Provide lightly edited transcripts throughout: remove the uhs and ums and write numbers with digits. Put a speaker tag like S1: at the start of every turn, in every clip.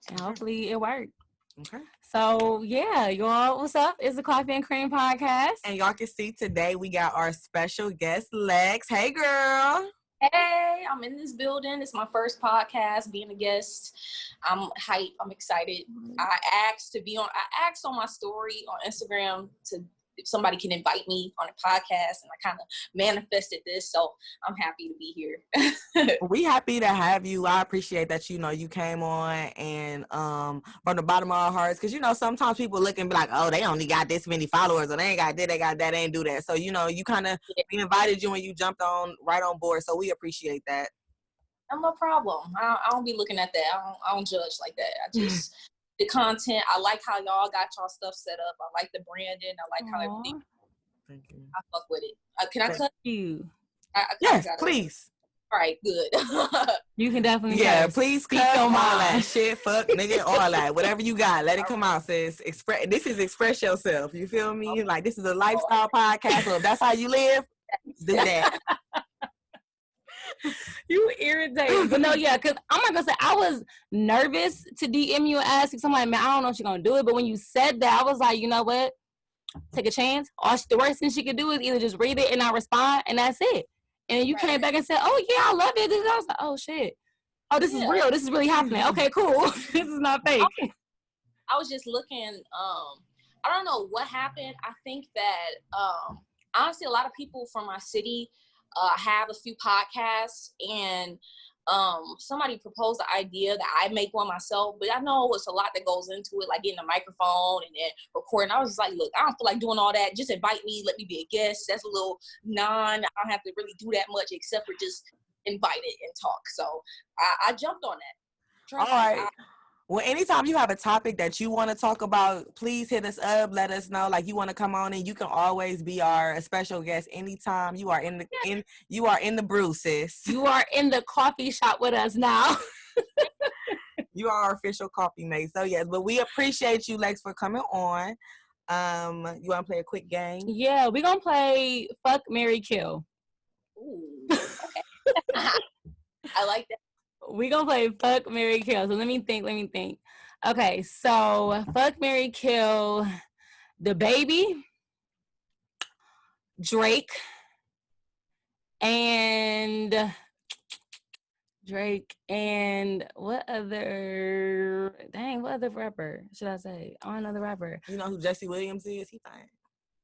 S1: And hopefully it worked.
S2: Okay.
S1: So, yeah, y'all, what's up? It's the Coffee and Cream Podcast.
S2: And y'all can see today we got our special guest, Lexx. Hey, girl.
S3: Hey, I'm in this building. It's my first podcast, being a guest. I'm hyped. I'm excited. I asked on my story on Instagram if somebody can invite me on a podcast, and I kind of manifested this, so I'm happy to be here.
S2: We happy to have you. I appreciate that, you came on, and from the bottom of our hearts, because, sometimes people look and be like, oh, they only got this many followers, or they ain't got that, they got that, they ain't do that. So, you kind of, we invited you and you jumped right on board, so we appreciate that.
S3: No problem. I don't be looking at that. I don't judge like that. I just... the content, I like how y'all got y'all stuff set up. I like the branding. I like how everything.
S2: Thank you.
S3: I fuck with it. Can I cut
S1: you?
S2: Yes, please.
S3: All right, good.
S1: You can definitely
S2: please cut all that shit, fuck, nigga, all that. Whatever you got, let it come out, sis. This is express yourself. You feel me? Okay. Like, this is a lifestyle podcast, so if that's how you live, do that.
S1: You irritating. But no, yeah, because I'm not going to say, I was nervous to DM you and ask you. Somebody, man, I don't know if you're going to do it. But when you said that, I was like, you know what? Take a chance. The worst thing she could do is either just read it and not respond, and that's it. And you came back and said, oh, yeah, I love it. And I was like, oh, shit. Oh, this is real. This is really happening. Okay, cool. This is not fake.
S3: I was just looking. I don't know what happened. I think that, honestly, a lot of people from my city have a few podcasts, and somebody proposed the idea that I make one myself, but I know it's a lot that goes into it, like getting a microphone and then recording. I was just like, look, I don't feel like doing all that. Just invite me, let me be a guest. That's a little I don't have to really do that much except for just invite it and talk. So I jumped on that.
S2: All right. Well, anytime you have a topic that you want to talk about, please hit us up. Let us know. Like, you want to come on, and you can always be our special guest anytime. You are in the brew, sis. You are in the coffee shop with us now. You are our official coffee mate. So yes, but we appreciate you, Lexx, for coming on. You want to play a quick game?
S1: Yeah, we're gonna play Fuck, Marry, Kill.
S3: Ooh, okay. I like that.
S1: We're going to play Fuck, Marry, Kill. So let me think. Okay, so Fuck, Marry, Kill, the baby, Drake, and what other rapper should I say? Oh, another rapper.
S2: You know who Jesse Williams is? He fine.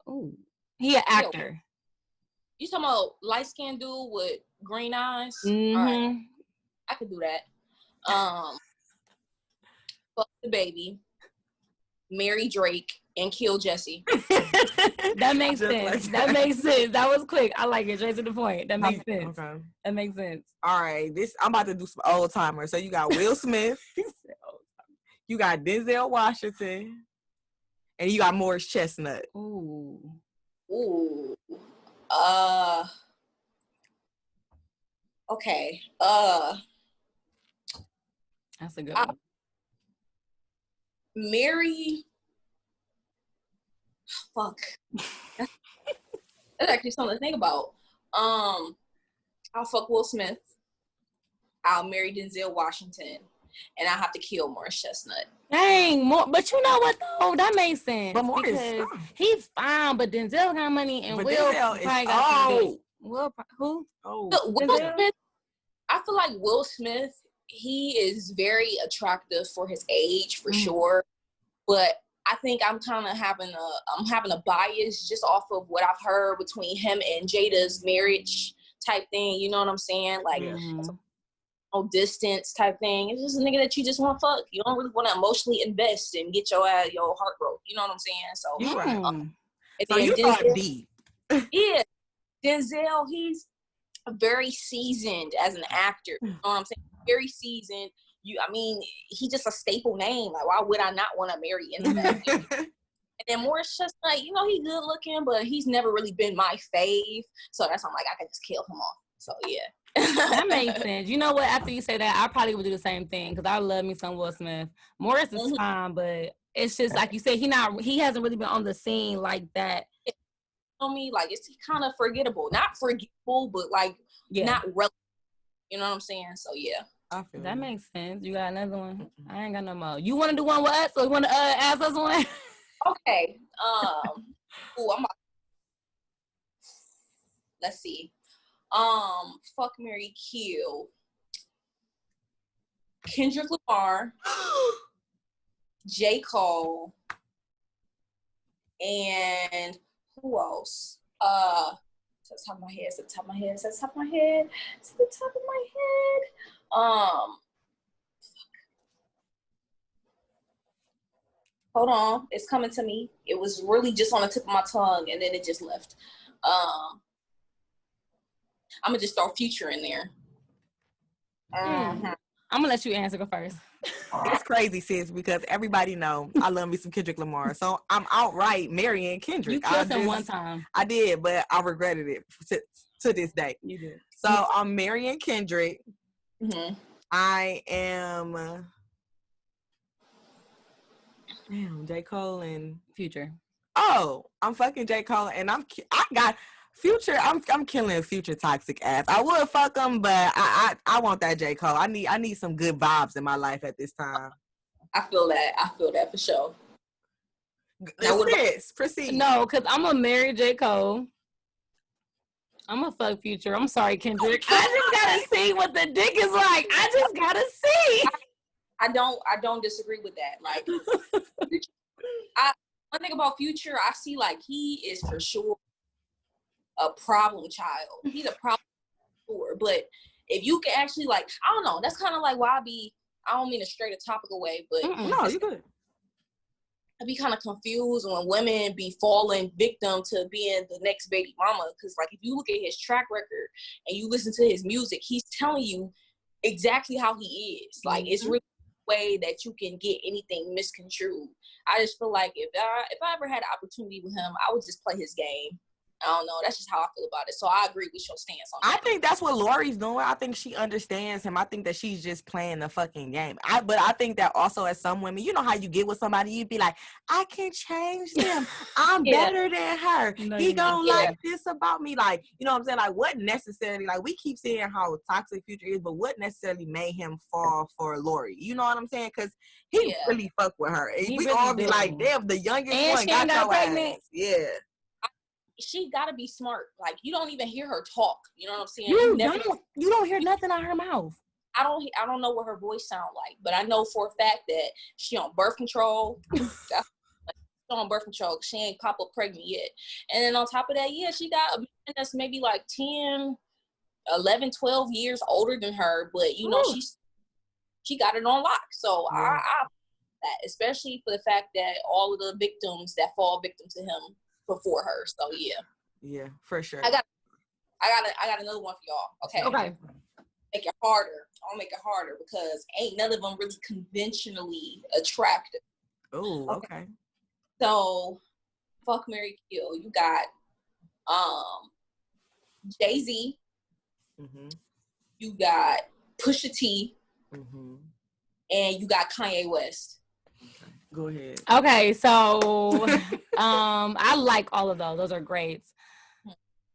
S1: Ooh, he an actor.
S3: You talking about light-skinned dude with green eyes?
S1: Mm-hmm.
S3: All right. I could do that. Fuck the baby, marry Drake, and kill Jesse.
S1: That makes sense. Like that makes sense. That was quick. I like it. Straight to the point. That makes sense. Okay. That makes sense.
S2: All right. I'm about to do some old timers. So you got Will Smith, you got Denzel Washington, and you got Morris Chestnut.
S1: Ooh.
S3: Okay.
S1: That's a good one.
S3: Mary. Fuck. That's actually something to think about. I'll fuck Will Smith. I'll marry Denzel Washington, and I'll have to kill Morris Chestnut.
S1: Dang, but you know what though? That makes sense.
S2: But Morris,
S1: he's fine, but Denzel got money, and
S2: but
S1: Will
S2: probably
S1: got Will, who?
S3: Oh, Will Smith. I feel like Will Smith. He is very attractive for his age, for sure. But I think I'm kind of having a bias just off of what I've heard between him and Jada's marriage type thing. You know what I'm saying? Like, no distance type thing. It's just a nigga that you just want to fuck. You don't really want to emotionally invest and get your heart broke. You know what I'm saying? So,
S2: so you thought deep.
S3: Yeah, Denzel. He's very seasoned as an actor. You know what I'm saying? Very seasoned. He's just a staple name. Like, why would I not want to marry anybody? And then Morris Chestnut, he's good looking, but he's never really been my fave. So that's why I'm like, I can just kill him off. So yeah.
S1: That makes sense. You know what? After you say that, I probably would do the same thing because I love me some Will Smith. Morris is fine, but it's just like you said, he hasn't really been on the scene like that.
S3: Like, it's kind of forgettable. Not forgettable, but like not relevant. You know what I'm saying? So yeah.
S2: I feel
S1: That
S2: you.
S1: makes sense. You got another one? I ain't got no more. You want to do one with us, or you want to ask us one?
S3: Okay. Let's see. Fuck, marry, kill. Kendrick Lamar, J. Cole, and who else? To the top of my head, to the top of my head, to the top of my head, to the top of my head. Hold on, it's coming to me. It was really just on the tip of my tongue, and then it just left. I'm gonna just throw Future in there.
S1: I'm gonna let you answer first.
S2: It's crazy, sis, because everybody know I love me some Kendrick Lamar. So I'm outright marrying Kendrick.
S1: You killed him one time.
S2: I did, but I regretted it to this day.
S1: You did.
S2: So I'm marrying Kendrick.
S3: Mm-hmm.
S2: I am J. Cole and
S1: Future.
S2: Oh, I'm fucking J. Cole, and I got Future. I'm killing Future toxic ass. I would fuck him, but I want that J. Cole. I need some good vibes in my life at this time.
S3: I feel that for sure.
S2: Now, proceed.
S1: No, because I'm gonna marry J. Cole. I'm gonna fuck Future. I'm sorry, Kendrick. I just gotta see what the dick is like. I just gotta see.
S3: I don't disagree with that. Like, one thing about Future, I see like he is for sure a problem child. He's a problem sure. But if you can actually like, I don't know, that's kind of like why I don't mean to stray the topic away, but
S2: no, you good.
S3: I be kind of confused when women be falling victim to being the next baby mama. Because like if you look at his track record and you listen to his music, he's telling you exactly how he is. Like it's really a way that you can get anything misconstrued. I just feel like if I ever had an opportunity with him, I would just play his game. I don't know. That's just how I feel about it. So I agree with your stance on that.
S2: I think that's what Lori's doing. I think she understands him. I think that she's just playing the fucking game. But I think that also as some women, you know how you get with somebody, you'd be like, I can change them. I'm better than her.
S1: No,
S2: he gonna
S3: yeah.
S2: like this about me. Like, you know what I'm saying? Like what necessarily, like we keep saying how toxic Future is, but what necessarily made him fall for Lori? You know what I'm saying? Because he really fuck with her. And we really all be like, damn, the youngest
S1: and
S2: one
S1: she
S2: got your
S1: pregnant.
S2: ass. Yeah.
S3: She gotta be smart. Like you don't even hear her talk. You know what I'm saying?
S1: You don't hear nothing out of her mouth.
S3: I don't know what her voice sound like, but I know for a fact that she on birth control. On birth control. She ain't pop up pregnant yet. And then on top of that, yeah, she got a man that's maybe like 10, 11, 12 years older than her, but you know, she got it on lock. So I that, especially for the fact that all of the victims that fall victim to him before her. So
S2: yeah, for sure.
S3: I got another one for y'all. Okay. Make it harder. I'll make it harder because ain't none of them really conventionally attractive.
S2: Oh, okay.
S3: So, fuck, marry, kill. You got Jay-Z.
S2: Mm-hmm.
S3: You got Pusha T.
S2: Mm-hmm.
S3: And you got Kanye West.
S2: Go ahead.
S1: Okay, so I like all of those. Those are great.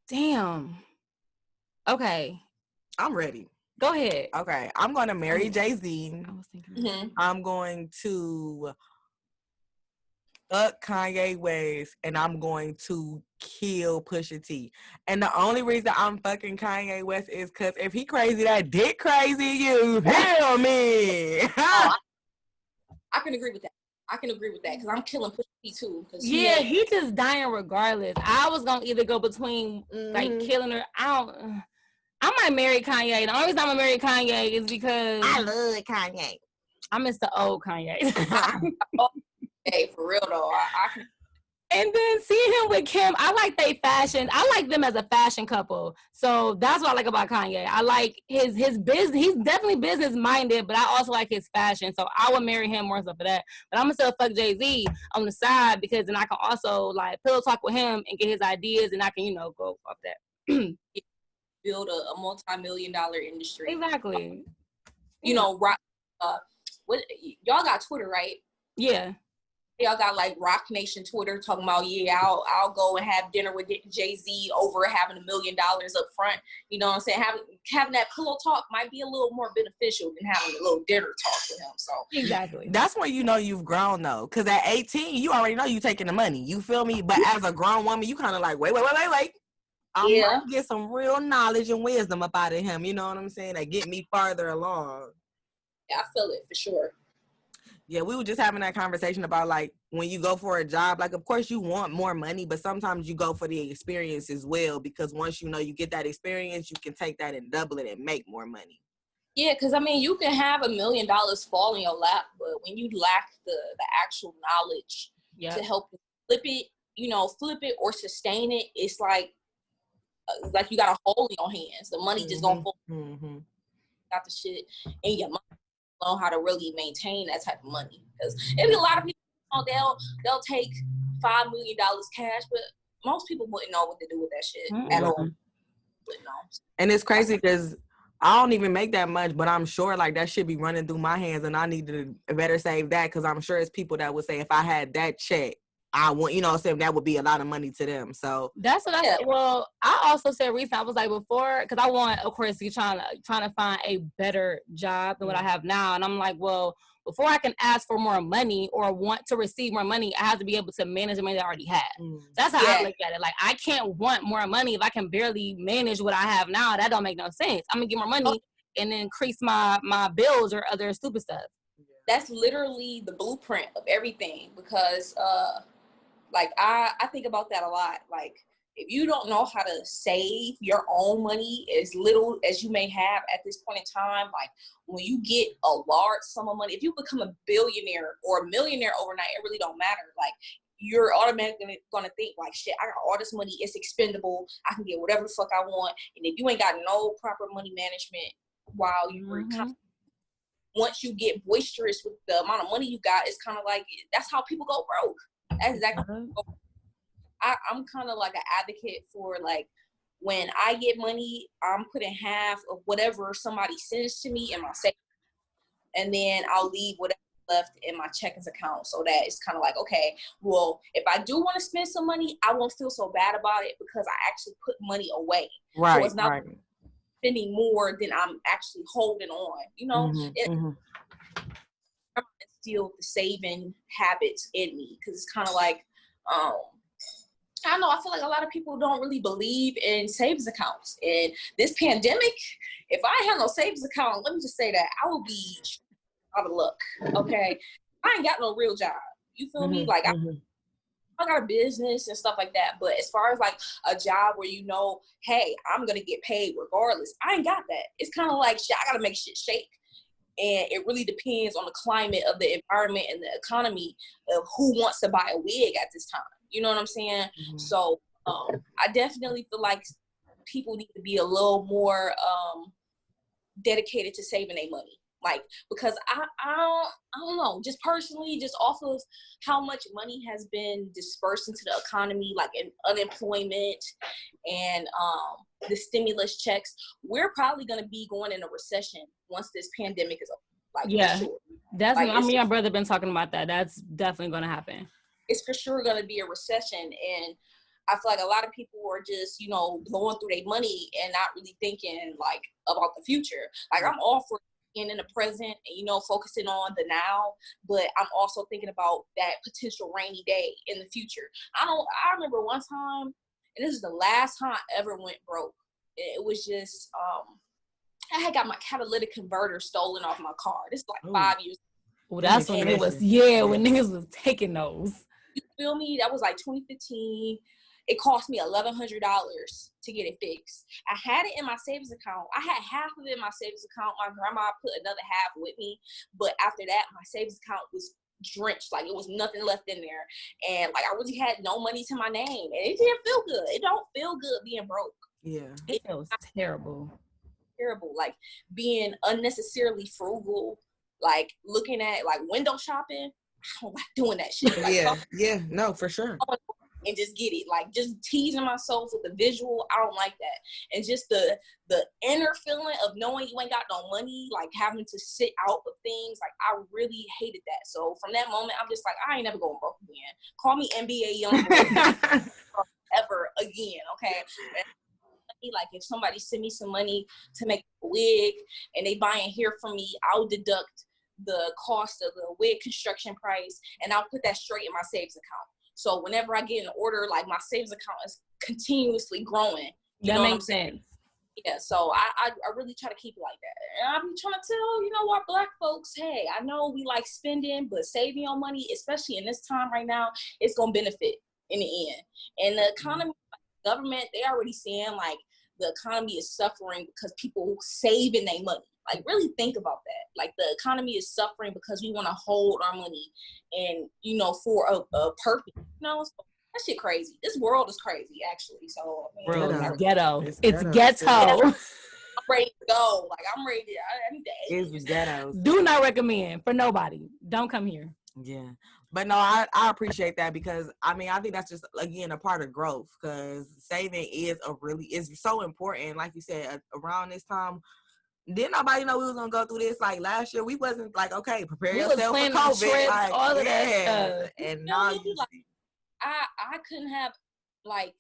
S1: Damn. Okay.
S2: I'm ready.
S1: Go ahead.
S2: Okay, I'm going to marry Jay-Z.
S1: I was thinking
S2: I'm going to fuck Kanye West, and I'm going to kill Pusha T. And the only reason I'm fucking Kanye West is because if he crazy, that dick crazy, you hear me.
S3: I can agree with that. Because I'm killing Pusha T too.
S1: Yeah, he just dying regardless. I was gonna either go between like killing her. I might marry Kanye. The only reason I'm gonna marry Kanye is because
S2: I love Kanye.
S1: I miss the old Kanye.
S3: Hey, for real though, I can.
S1: And then seeing him with Kim, I like they fashion. I like them as a fashion couple. So that's what I like about Kanye. I like his business. He's definitely business minded, but I also like his fashion. So I would marry him more so for that. But I'm gonna still fuck Jay-Z on the side because then I can also like pillow talk with him and get his ideas, and I can go off that.
S3: Build a multi-million-dollar industry.
S1: Exactly.
S3: What y'all got Twitter, right?
S1: Yeah.
S3: y'all got like Rock Nation Twitter talking about, yeah, I'll go and have dinner with Jay-Z over having $1 million up front. You know what I'm saying? Having that pillow talk might be a little more beneficial than having a little dinner talk with him. So
S1: exactly.
S2: That's when you know you've grown though. Cause at 18, you already know you taking the money. You feel me? But as a grown woman, you kind of like, wait. I'm gonna get some real knowledge and wisdom up out of him. You know what I'm saying? That get me farther along.
S3: Yeah, I feel it for sure.
S2: Yeah, we were just having that conversation about like when you go for a job, like of course you want more money, but sometimes you go for the experience as well, because once you know you get that experience, you can take that and double it and make more money.
S3: Yeah, because I mean, you can have $1 million fall in your lap, but when you lack the actual knowledge to help you flip it or sustain it, it's like you got a hole in your hands. The money just gonna fall. Got the shit in your money. Know how to really maintain that type of money, because it'd be a lot of people, they'll take $5 million cash, but most people wouldn't know what to do with that shit at all.
S2: And it's crazy because I don't even make that much, but I'm sure like that should be running through my hands, and I need to better save that, because I'm sure it's people that would say if I had that check, I want, that would be a lot of money to them. So
S1: that's what I said. Well, I also said recently, I was like before, because I want, of course, you trying to find a better job than what I have now. And I'm like, well, before I can ask for more money or want to receive more money, I have to be able to manage the money that I already have. So that's how I look at it. Like, I can't want more money if I can barely manage what I have now. That don't make no sense. I'm going to get more money and then increase my bills or other stupid stuff.
S3: That's literally the blueprint of everything, because like I think about that a lot. Like, if you don't know how to save your own money, as little as you may have at this point in time, like when you get a large sum of money, if you become a billionaire or a millionaire overnight, it really don't matter. Like, you're automatically gonna think like, shit, I got all this money, it's expendable, I can get whatever the fuck I want. And if you ain't got no proper money management while you were once you get boisterous with the amount of money you got, it's kind of like, that's how people go broke. That's exactly. I'm kind of like an advocate for, like, when I get money, I'm putting half of whatever somebody sends to me in my savings, and then I'll leave whatever left in my checkings account, so that it's kind of like, okay, well, if I do want to spend some money, I won't feel so bad about it because I actually put money away.
S2: Right.
S3: So it's not spending more than I'm actually holding on. Instill the saving habits in me, because it's kind of like, I don't know, I feel like a lot of people don't really believe in savings accounts. And this pandemic, if I had no savings account, let me just say that I would be out of luck. Okay, I ain't got no real job. You feel me? Like, I got a business and stuff like that, but as far as like a job where hey, I'm gonna get paid regardless, I ain't got that. It's kind of like, shit, I gotta make shit shake. And it really depends on the climate of the environment and the economy of who wants to buy a wig at this time. You know what I'm saying? So I definitely feel like people need to be a little more dedicated to saving their money. Like, because I don't know, just personally, just off of how much money has been dispersed into the economy, like in unemployment and the stimulus checks, we're probably going to be going in a recession once this pandemic is over. Like, for sure.
S1: That's, like, my brother been talking about that. That's definitely going to happen.
S3: It's for sure going to be a recession. And I feel like a lot of people are just, blowing through their money and not really thinking like about the future. Like, I'm all for in the present and focusing on the now, but I'm also thinking about that potential rainy day in the future. I remember one time, and this is the last time I ever went broke. It was just I had got my catalytic converter stolen off my car. This is like 5 years ago.
S1: Well, that's when it was when niggas was taking those.
S3: You feel me? That was like 2015. It cost me $1,100 to get it fixed. I had it in my savings account. I had half of it in my savings account. My grandma put another half with me. But after that, my savings account was drenched. Like, it was nothing left in there. And like, I really had no money to my name. And it didn't feel good. It don't feel good being broke.
S1: Yeah. It feels terrible.
S3: Terrible. Like, being unnecessarily frugal. Like, looking at like window shopping. I don't like doing that shit. Like,
S2: no, for sure.
S3: and just get it. Like, just teasing myself with the visual, I don't like that. And just the inner feeling of knowing you ain't got no money, like having to sit out of things, like I really hated that. So from that moment, I'm just like, I ain't never going broke again. Call me NBA young ever again, okay? Like, if somebody send me some money to make a wig and they buying hair from me, I'll deduct the cost of the wig construction price and I'll put that straight in my savings account. So whenever I get an order, like, my savings account is continuously growing.
S1: That makes sense.
S3: Yeah, so I really try to keep it like that. And I'm trying to tell, our Black folks, hey, I know we like spending, but saving your money, especially in this time right now, it's going to benefit in the end. And the economy, government, they already saying, like, the economy is suffering because people saving their money. Like, really think about that. Like, the economy is suffering because we want to hold our money and, for a purpose, So that shit crazy. This world is crazy, actually. So,
S1: It's ghetto. It's ghetto.
S3: I'm ready to go. Like, I'm ready to, I need to
S2: It's ghetto.
S1: Do not recommend for nobody. Don't come here.
S2: Yeah. But no, I appreciate that because, I think that's just, again, a part of growth, because saving is so important. Like you said, around this time, didn't nobody know we was going to go through this. Like, last year, we wasn't like, okay, prepare yourself for COVID.
S1: Trips,
S2: like,
S1: all of that stuff.
S2: And now
S3: I couldn't have, like,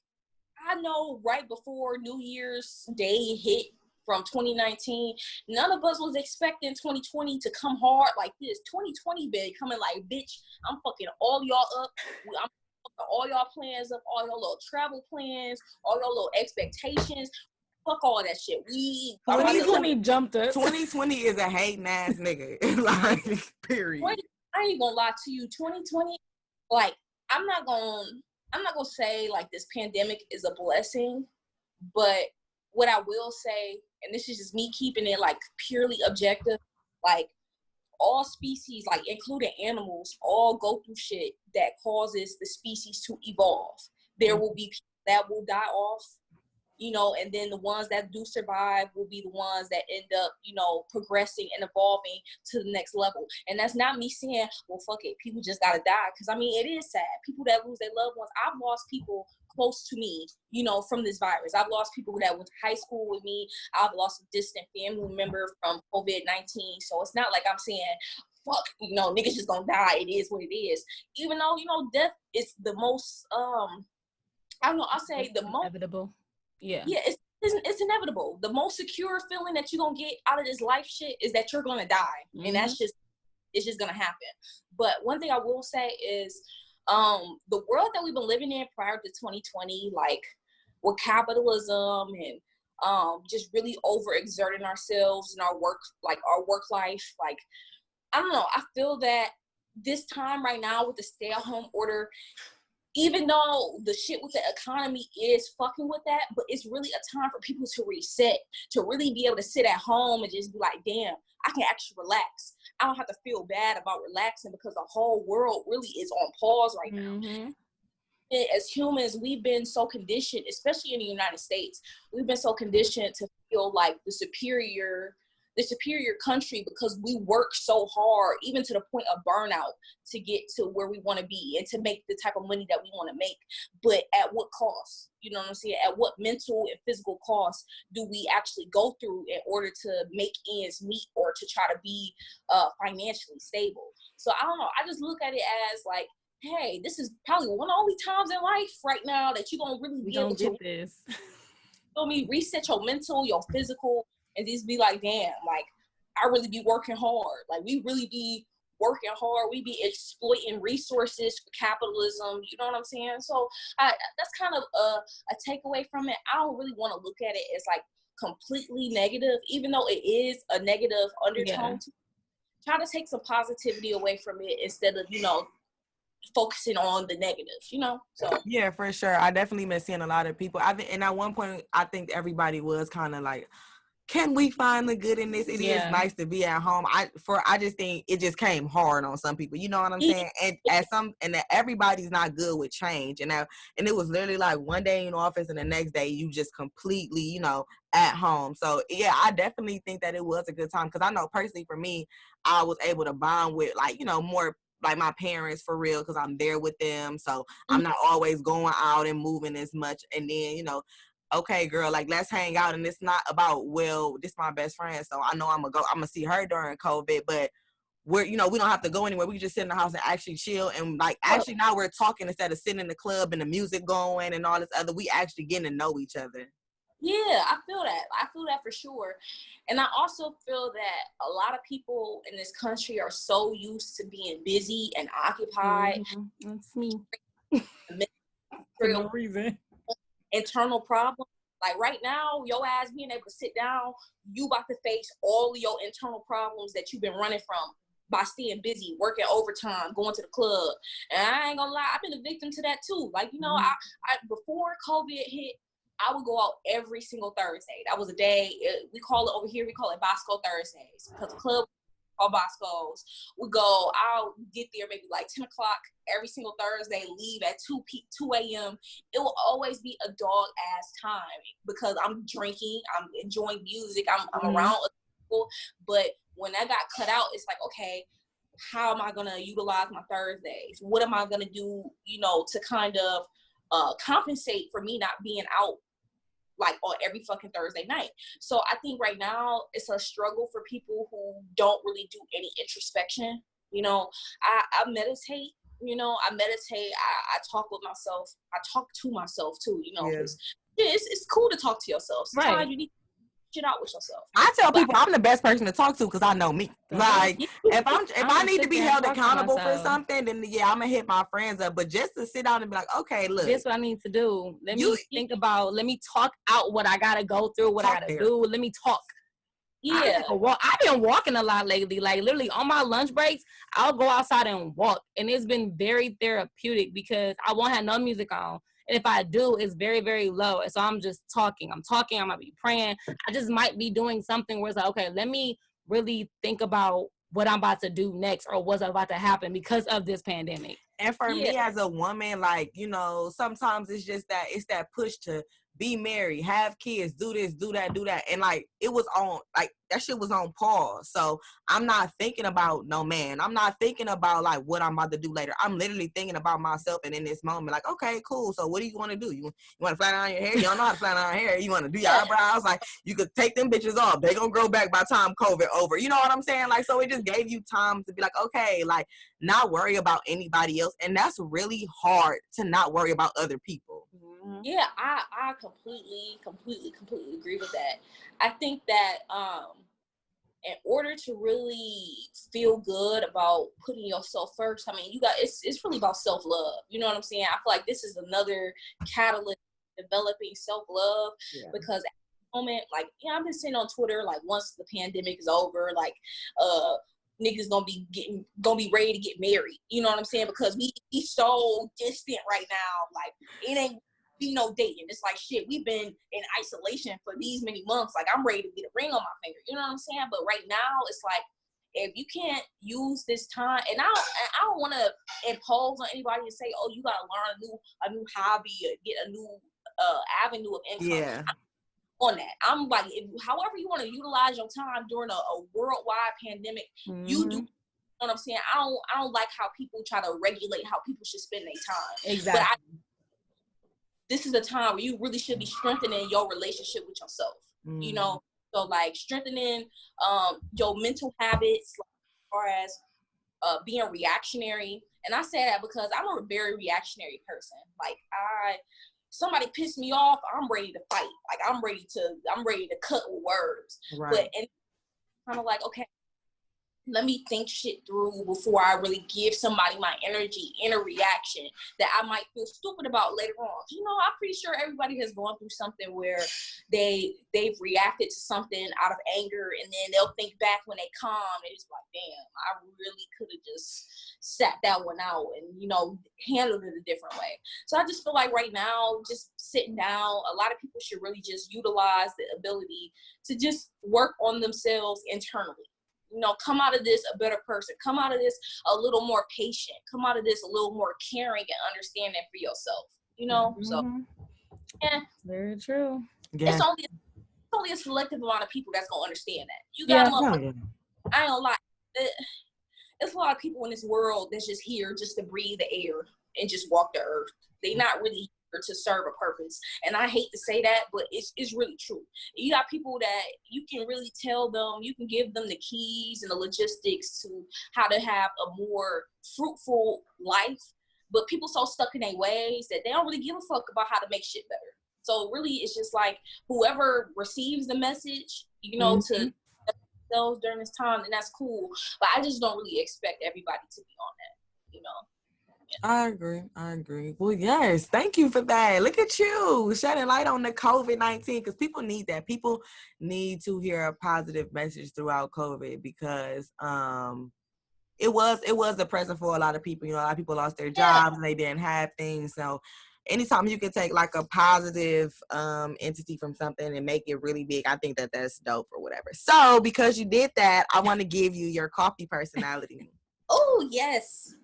S3: I know right before New Year's Day hit from 2019, none of us was expecting 2020 to come hard like this. 2020 been coming like, bitch, I'm fucking all y'all up. I'm fucking all y'all plans up, all y'all little travel plans, all y'all little expectations. Fuck all that shit.
S1: 2020 jumped us.
S2: 2020 is a hating ass nigga. Like, period.
S3: I ain't gonna lie to you. 2020, like, I'm not gonna say like this pandemic is a blessing, but what I will say, and this is just me keeping it like purely objective, like, all species, like including animals, all go through shit that causes the species to evolve. There will be people that will die off, and then the ones that do survive will be the ones that end up, progressing and evolving to the next level. And that's not me saying, well, fuck it, people just gotta die. Because, it is sad. People that lose their loved ones. I've lost people close to me, from this virus. I've lost people that went to high school with me. I've lost a distant family member from COVID-19. So it's not like I'm saying, fuck, niggas just gonna die. It is what it is. Even though, death is the most, I'll say the most
S1: inevitable. Yeah,
S3: it's inevitable. The most secure feeling that you're gonna get out of this life shit is that you're gonna die. Mm-hmm. And it's just gonna happen. But one thing I will say is, the world that we've been living in prior to 2020, like, with capitalism and just really overexerting ourselves in our work life, like, I don't know, I feel that this time right now with the stay-at-home order, even though the shit with the economy is fucking with that, but it's really a time for people to reset, to really be able to sit at home and just be like, damn, I can actually relax. I don't have to feel bad about relaxing because the whole world really is on pause right now. Mm-hmm. As humans, we've been so conditioned, especially in the United States, we've been so conditioned to feel like the superior country because we work so hard, even to the point of burnout, to get to where we want to be and to make the type of money that we want to make. But at what cost? You know what I'm saying? At what mental and physical cost do we actually go through in order to make ends meet or to try to be financially stable? So I don't know. I just look at it as like, hey, this is probably one of the only times in life right now that you're going to really be able to
S1: get this.
S3: Feel me? Reset your mental, your physical, and just be like, damn, like, I really be working hard. Like, we really be working hard. We be exploiting resources for capitalism. You know what I'm saying? So that's kind of a takeaway from it. I don't really want to look at it as like completely negative, even though it is a negative undertone. Yeah. Try to take some positivity away from it instead of, focusing on the negatives, So
S2: yeah, for sure. I definitely been seeing a lot of people. And at one point, I think everybody was kind of like, can we find the good in this? It is nice to be at home. I just think it just came hard on some people. You know what I'm saying? And that everybody's not good with change. And it was literally like one day in office and the next day you just completely, at home. So yeah, I definitely think that it was a good time because I know personally for me, I was able to bond with like, more like my parents for real, because I'm there with them. So I'm not always going out and moving as much. And then, you know, okay, girl, like let's hang out. And it's not about, well, this my best friend, so I know I'm gonna see her during COVID, but we're, you know, we don't have to go anywhere. We can just sit in the house and actually chill. And like actually now we're talking instead of sitting in the club and the music going and all this other. We actually getting to know each other.
S3: Yeah, I feel that. I feel that for sure. And I also feel that a lot of people in this country are so used to being busy and occupied.
S1: That's me.
S3: For no reason. Internal problems. Like right now, your ass being able to sit down, you about to face all of your internal problems that you've been running from by staying busy, working overtime, going to the club. And I ain't gonna lie, I've been a victim to that too. Like, you know, I before COVID hit, I would go out every single Thursday. That was a day, we call it over here, we call it Bosco Thursdays, because the club called Bosco's. We go, I'll get there maybe like 10 o'clock every single Thursday, leave at 2 a.m. It will always be a dog ass time because I'm drinking, I'm enjoying music, I'm around people. But when that got cut out, it's like, okay, how am I gonna utilize my Thursdays? What am I gonna do, you know, to kind of compensate for me not being out like on every fucking Thursday night? So I think right now it's a struggle for people who don't really do any introspection. You know, I meditate, you know, I talk with myself. I talk to myself too, you know, because it's cool to talk to yourself. Sometimes you need shit out with yourself.
S2: I tell people I'm the best person to talk to because I know me. Like if I need to be held accountable for something, then yeah, I'm gonna hit my friends up. But just to sit down and be like, okay, look,
S1: this is what I need to do. Let me think about. Let me talk out what I gotta go through. What I gotta do. Let me talk.
S3: Yeah,
S1: I've been walking a lot lately. Like literally on my lunch breaks, I'll go outside and walk, and it's been very therapeutic because I won't have no music on. And if I do, it's very, very low. And so I'm just talking. I might be praying. I just might be doing something where it's like, okay, let me really think about what I'm about to do next or what's about to happen because of this pandemic.
S2: And for me as a woman, like, you know, sometimes it's just that it's that push to be married, have kids, do this, do that, do that. And like, it was on, like, that shit was on pause. So I'm not thinking about no man. I'm not thinking about like what I'm about to do later. I'm literally thinking about myself and in this moment, like, okay, cool. So what do you want to do? You want to flat iron your hair? You don't know how to flat iron your hair. You want to do your eyebrows? Like, you could take them bitches off. They gonna grow back by the time COVID over. You know what I'm saying? Like, so it just gave you time to be like, okay, like, not worry about anybody else. And that's really hard to not worry about other people.
S3: Yeah, I completely agree with that. I think that in order to really feel good about putting yourself first, I mean, it's really about self-love. You know what I'm saying? I feel like this is another catalyst developing self-love because at the moment, like, I've been seeing on Twitter, like, once the pandemic is over, like, niggas gonna be ready to get married. You know what I'm saying? Because we so distant right now. Like, it ain't be no dating. It's like, shit, we've been in isolation for these many months. Like, I'm ready to get a ring on my finger. You know what I'm saying? But right now, it's like, if you can't use this time, and I don't want to impose on anybody and say, oh, you gotta learn a new hobby or get a new avenue of income.
S2: Yeah.
S3: On that, I'm like, however you want to utilize your time during a worldwide pandemic, you do. You know what I'm saying? I don't like how people try to regulate how people should spend their time.
S1: Exactly.
S3: But this is a time where you really should be strengthening your relationship with yourself. You know, so like strengthening your mental habits, like, as far as being reactionary. And I say that because I'm a very reactionary person. Like, somebody pissed me off, I'm ready to fight. Like, I'm ready to cut with words.
S2: Right.
S3: But and kind of like, okay, let me think shit through before I really give somebody my energy in a reaction that I might feel stupid about later on. You know, I'm pretty sure everybody has gone through something where they've reacted to something out of anger, and then they'll think back when they calm, and it's like, damn, I really could have just sat that one out and, you know, handled it a different way. So I just feel like right now, just sitting down, a lot of people should really just utilize the ability to just work on themselves internally. You know, come out of this a better person. Come out of this a little more patient. Come out of this a little more caring and understanding for yourself. You know, so yeah,
S1: very true.
S3: Yeah. It's only a selective amount of people that's gonna understand that. You got I ain't gonna lie. It's there's a lot of people in this world that's just here just to breathe the air and just walk the earth. They're not really here to serve a purpose. And I hate to say that, but it's really true. You got people that you can really tell them, you can give them the keys and the logistics to how to have a more fruitful life. But people so stuck in their ways that they don't really give a fuck about how to make shit better. So really, it's just like whoever receives the message, you know, to themselves during this time, and that's cool. But I just don't really expect everybody to be on that, you know.
S2: I agree. Well, yes, thank you for that. Look at you shedding light on the COVID-19, because people need that. People need to hear a positive message throughout COVID, because it was a present for a lot of people. You know, a lot of people lost their jobs and they didn't have things. So anytime you can take like a positive entity from something and make it really big, I think that that's dope or whatever. So because you did that, I want to give you your coffee personality.
S3: Oh, yes.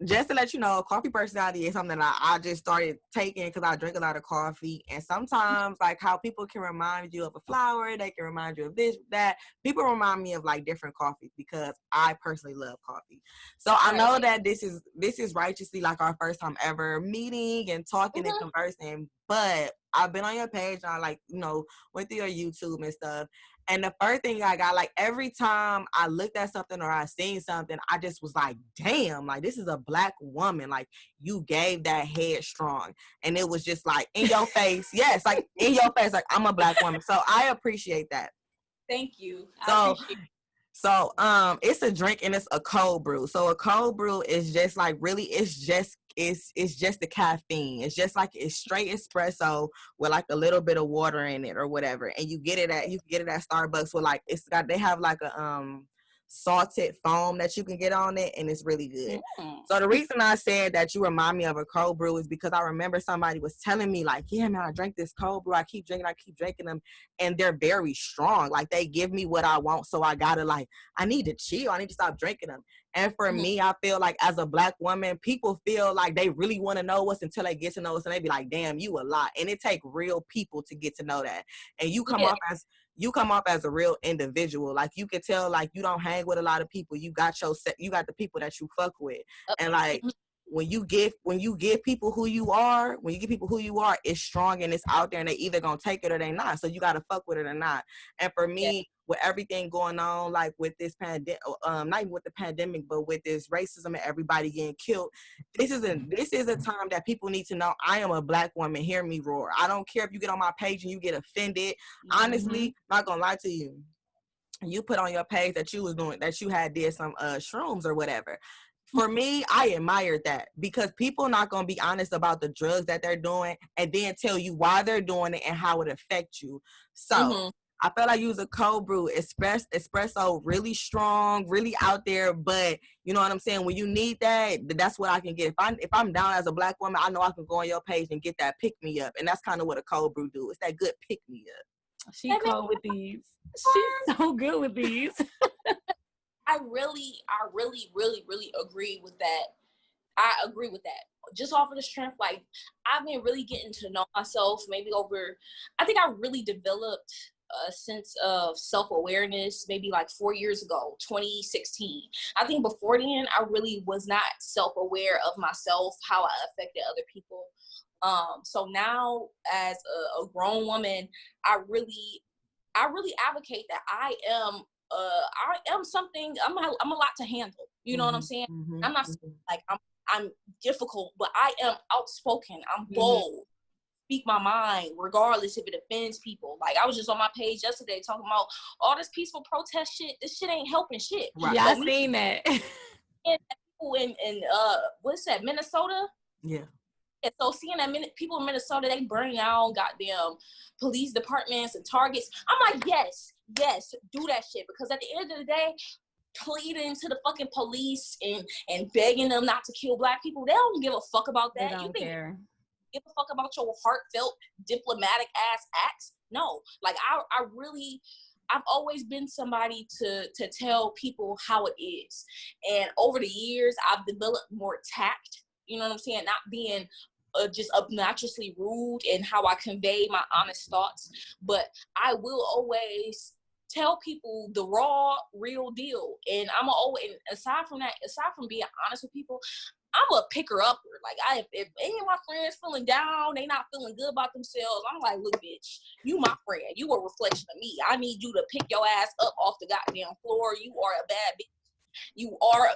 S2: Just to let you know, coffee personality is something that I just started taking because I drink a lot of coffee. And sometimes, like how people can remind you of a flower, they can remind you of this, that. People remind me of like different coffees because I personally love coffee. So I know that this is righteously like our first time ever meeting and talking and conversing. But I've been on your page and I like, you know, went through your YouTube and stuff. And the first thing I got, like every time I looked at something or I seen something, I just was like, damn, like this is a Black woman. Like you gave that head strong. And it was just like in your face. Yes, like in your face, like I'm a Black woman. So I appreciate that.
S3: Thank you.
S2: So it's a drink and it's a cold brew. So a cold brew is just like really it's just the caffeine. It's just like it's straight espresso with like a little bit of water in it or whatever. And you can get it at Starbucks with like they have like a salted foam that you can get on it, and it's really good. So the reason I said that you remind me of a cold brew is because I remember somebody was telling me like, yeah, man, I drank this cold brew. I keep drinking them, and they're very strong. Like they give me what I want, so I gotta like, I need to chill. I need to stop drinking them. And for me, I feel like as a Black woman, people feel like they really want to know us until they get to know us, and they be like, damn, you a lot. And it take real people to get to know that. And you come off as a real individual. Like you can tell, like you don't hang with a lot of people. You got the people that you fuck with. And like when you give people who you are, it's strong and it's out there, and they either gonna take it or they not. So you gotta fuck with it or not. And for me, with everything going on, like with this pandemic, not even with the pandemic, but with this racism and everybody getting killed, this is a time that people need to know I am a Black woman. Hear me roar. I don't care if you get on my page and you get offended. Honestly, not gonna lie to you. You put on your page that you had did some shrooms or whatever. For me, I admired that because people not going to be honest about the drugs that they're doing and then tell you why they're doing it and how it affects you. So I felt like you was a cold brew espresso, really strong, really out there. But you know what I'm saying? When you need that, that's what I can get. If I'm down as a Black woman, I know I can go on your page and get that pick me up. And that's kind of what a cold brew do. It's that good pick me up.
S1: She cold with these. She's so good with these.
S3: I really agree with that. I agree with that. Just off of the strength, like I've been really getting to know myself maybe I think I really developed a sense of self-awareness maybe like 4 years ago, 2016. I think before then, I really was not self-aware of myself, how I affected other people. So now as a grown woman, I really advocate that I am something. I'm a lot to handle. You know what I'm saying? I'm not like I'm difficult, but I am outspoken. I'm bold. Speak my mind, regardless if it offends people. Like I was just on my page yesterday talking about all this peaceful protest shit. This shit ain't helping shit.
S1: Right. Yeah, I seen that.
S3: And people in what's that, Minnesota?
S2: Yeah.
S3: And so seeing that people in Minnesota, they burning out goddamn police departments and targets. I'm like, yes, do that shit. Because at the end of the day, pleading to the fucking police and begging them not to kill Black people, they don't give a fuck about that.
S1: They don't care.
S3: Give a fuck about your heartfelt, diplomatic ass acts? No. Like I've always been somebody to tell people how it is. And over the years, I've developed more tact. You know what I'm saying? Not being just obnoxiously rude in how I convey my honest thoughts, but I will always tell people the raw, real deal. And I'm always, aside from being honest with people, I'm a picker upper. Like, if any of my friends feeling down, they not feeling good about themselves, I'm like, look, bitch, you my friend. You a reflection of me. I need you to pick your ass up off the goddamn floor. You are a bad bitch.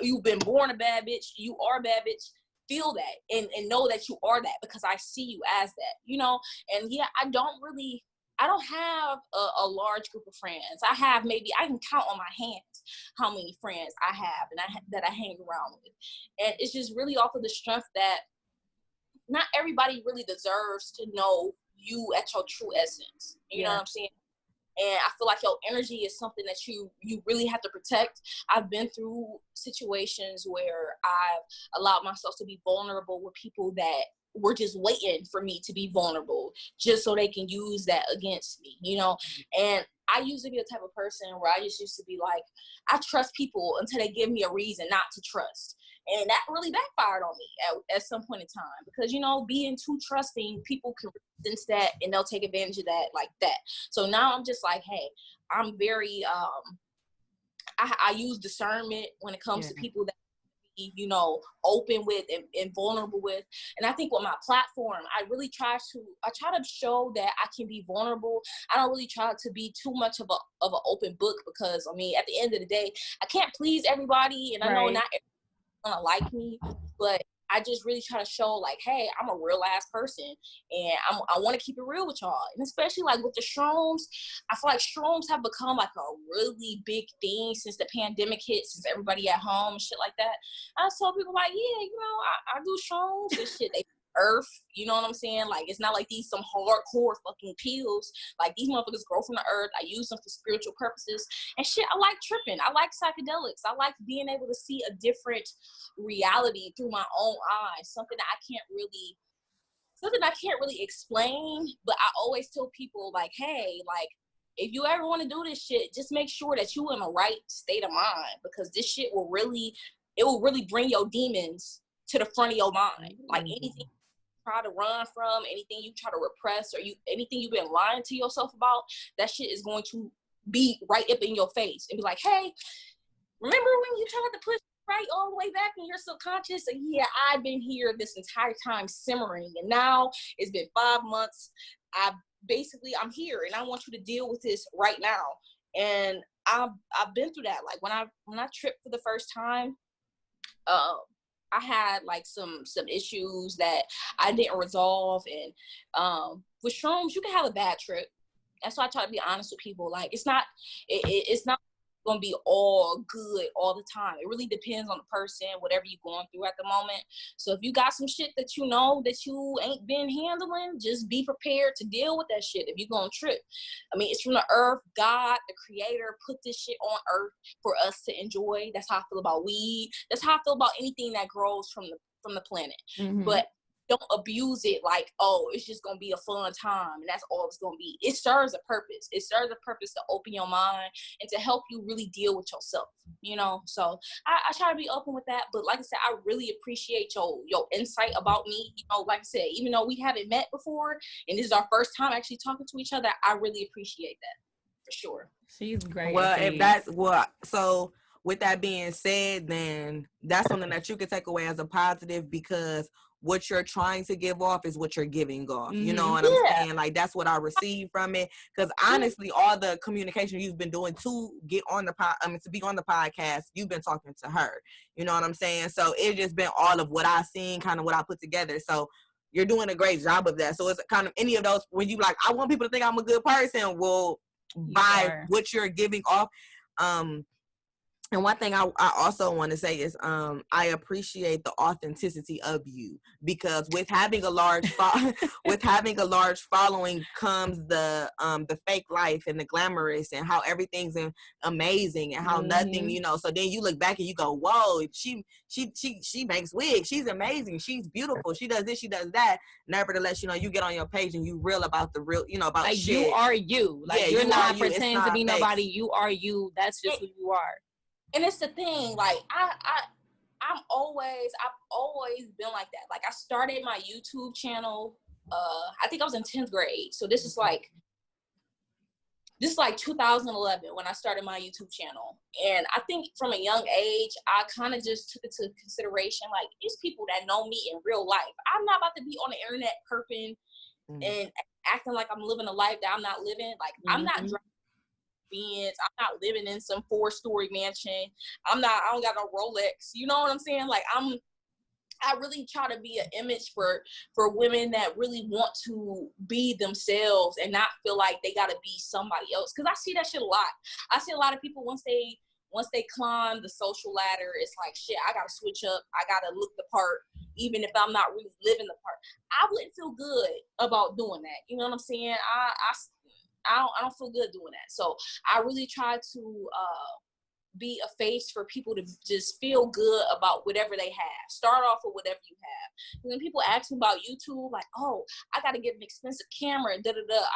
S3: You've been born a bad bitch. You are a bad bitch. Feel that and know that you are that, because I see you as that, you know? And yeah, I don't have a large group of friends. I can count on my hands how many friends I have and that I hang around with. And it's just really off of the strength that not everybody really deserves to know you at your true essence. You know what I'm saying? And I feel like your energy is something that you really have to protect. I've been through situations where I've allowed myself to be vulnerable with people that were just waiting for me to be vulnerable just so they can use that against me, you know? And I used to be the type of person where I just used to be like, I trust people until they give me a reason not to trust. And that really backfired on me at some point in time, because, you know, being too trusting, people can sense that and they'll take advantage of that like that. So now I'm just like, hey, I'm very, I use discernment when it comes to people that, you know, open with and vulnerable with. And I think with my platform, I try to show that I can be vulnerable. I don't really try to be too much of an open book, because I mean, at the end of the day, I can't please everybody, and I know not everybody's gonna like me, but I just really try to show like, hey, I'm a real ass person, and I want to keep it real with y'all. And especially like with the shrooms, I feel like shrooms have become like a really big thing since the pandemic hit, since everybody at home and shit like that. I told people like, yeah, you know, I do shrooms and shit. They earth, you know what I'm saying? Like, it's not like these some hardcore fucking pills. Like, these motherfuckers grow from the earth. I use them for spiritual purposes and shit. I like tripping. I like psychedelics. I like being able to see a different reality through my own eyes, something I can't really explain. But I always tell people like, hey, like, if you ever want to do this shit, just make sure that you in the right state of mind, because this shit will really bring your demons to the front of your mind. Like, anything you try to run from, anything you try to repress, or anything you've been lying to yourself about, that shit is going to be right up in your face and be like, hey, remember when you tried to push right all the way back in your subconscious? And yeah, I've been here this entire time simmering, and now it's been 5 months. I'm here, and I want you to deal with this right now. And I've been through that. Like, when I tripped for the first time, I had like some issues that I didn't resolve. And with shrooms, you can have a bad trip. That's why I try to be honest with people. Like, it's not gonna be all good all the time. It really depends on the person, whatever you're going through at the moment. So if you got some shit that you know that you ain't been handling, just be prepared to deal with that shit if you're gonna trip. I mean, it's from the earth. God, the creator, put this shit on earth for us to enjoy. That's how I feel about weed. That's how I feel about anything that grows from the planet. But don't abuse it like, oh, it's just gonna be a fun time and that's all it's gonna be. It serves a purpose. It serves a purpose to open your mind and to help you really deal with yourself, you know? So I try to be open with that. But like I said, I really appreciate your insight about me. You know, like I said, even though we haven't met before and this is our first time actually talking to each other, I really appreciate that for sure.
S1: She's great.
S2: Well, so with that being said, then that's something that you can take away as a positive, because what you're trying to give off is what you're giving off. You know what I'm saying? Like, that's what I receive from it. Because honestly, all the communication you've been doing to get on the to be on the podcast, you've been talking to her. You know what I'm saying? So it's just been all of what I've seen, kind of what I put together. So you're doing a great job of that. So it's kind of any of those when you like, I want people to think I'm a good person. Well, by what you're giving off. And one thing I also want to say is I appreciate the authenticity of you, because with having a large following comes the fake life and the glamorous and how everything's amazing and how nothing, you know. So then you look back and you go, whoa, she makes wigs, she's amazing, she's beautiful, she does this, she does that. Nevertheless, you know, you get on your page and you real about the real, you know, about
S1: like
S2: shit.
S1: You are you. Like, you're not pretending to be nobody. You are you. That's just who you are.
S3: And it's the thing, like, I've always been like that. Like, I started my YouTube channel, I think I was in 10th grade. So this is like this is like 2011 when I started my YouTube channel. And I think from a young age, I kind of just took it to consideration, like, it's people that know me in real life. I'm not about to be on the internet perping and acting like I'm living a life that I'm not living. Like, I'm not driving Benz. I'm not living in some 4-story mansion. I don't got no Rolex. You know what I'm saying? Like, I really try to be an image for women that really want to be themselves and not feel like they got to be somebody else. Because I see that shit a lot. I see a lot of people once they climb the social ladder, it's like, shit, I got to switch up. I got to look the part, even if I'm not really living the part. I wouldn't feel good about doing that. You know what I'm saying? I don't feel good doing that. So I really try to be a face for people to just feel good about whatever they have. Start off with whatever you have. When people ask me about YouTube, like, oh, I got to get an expensive camera, I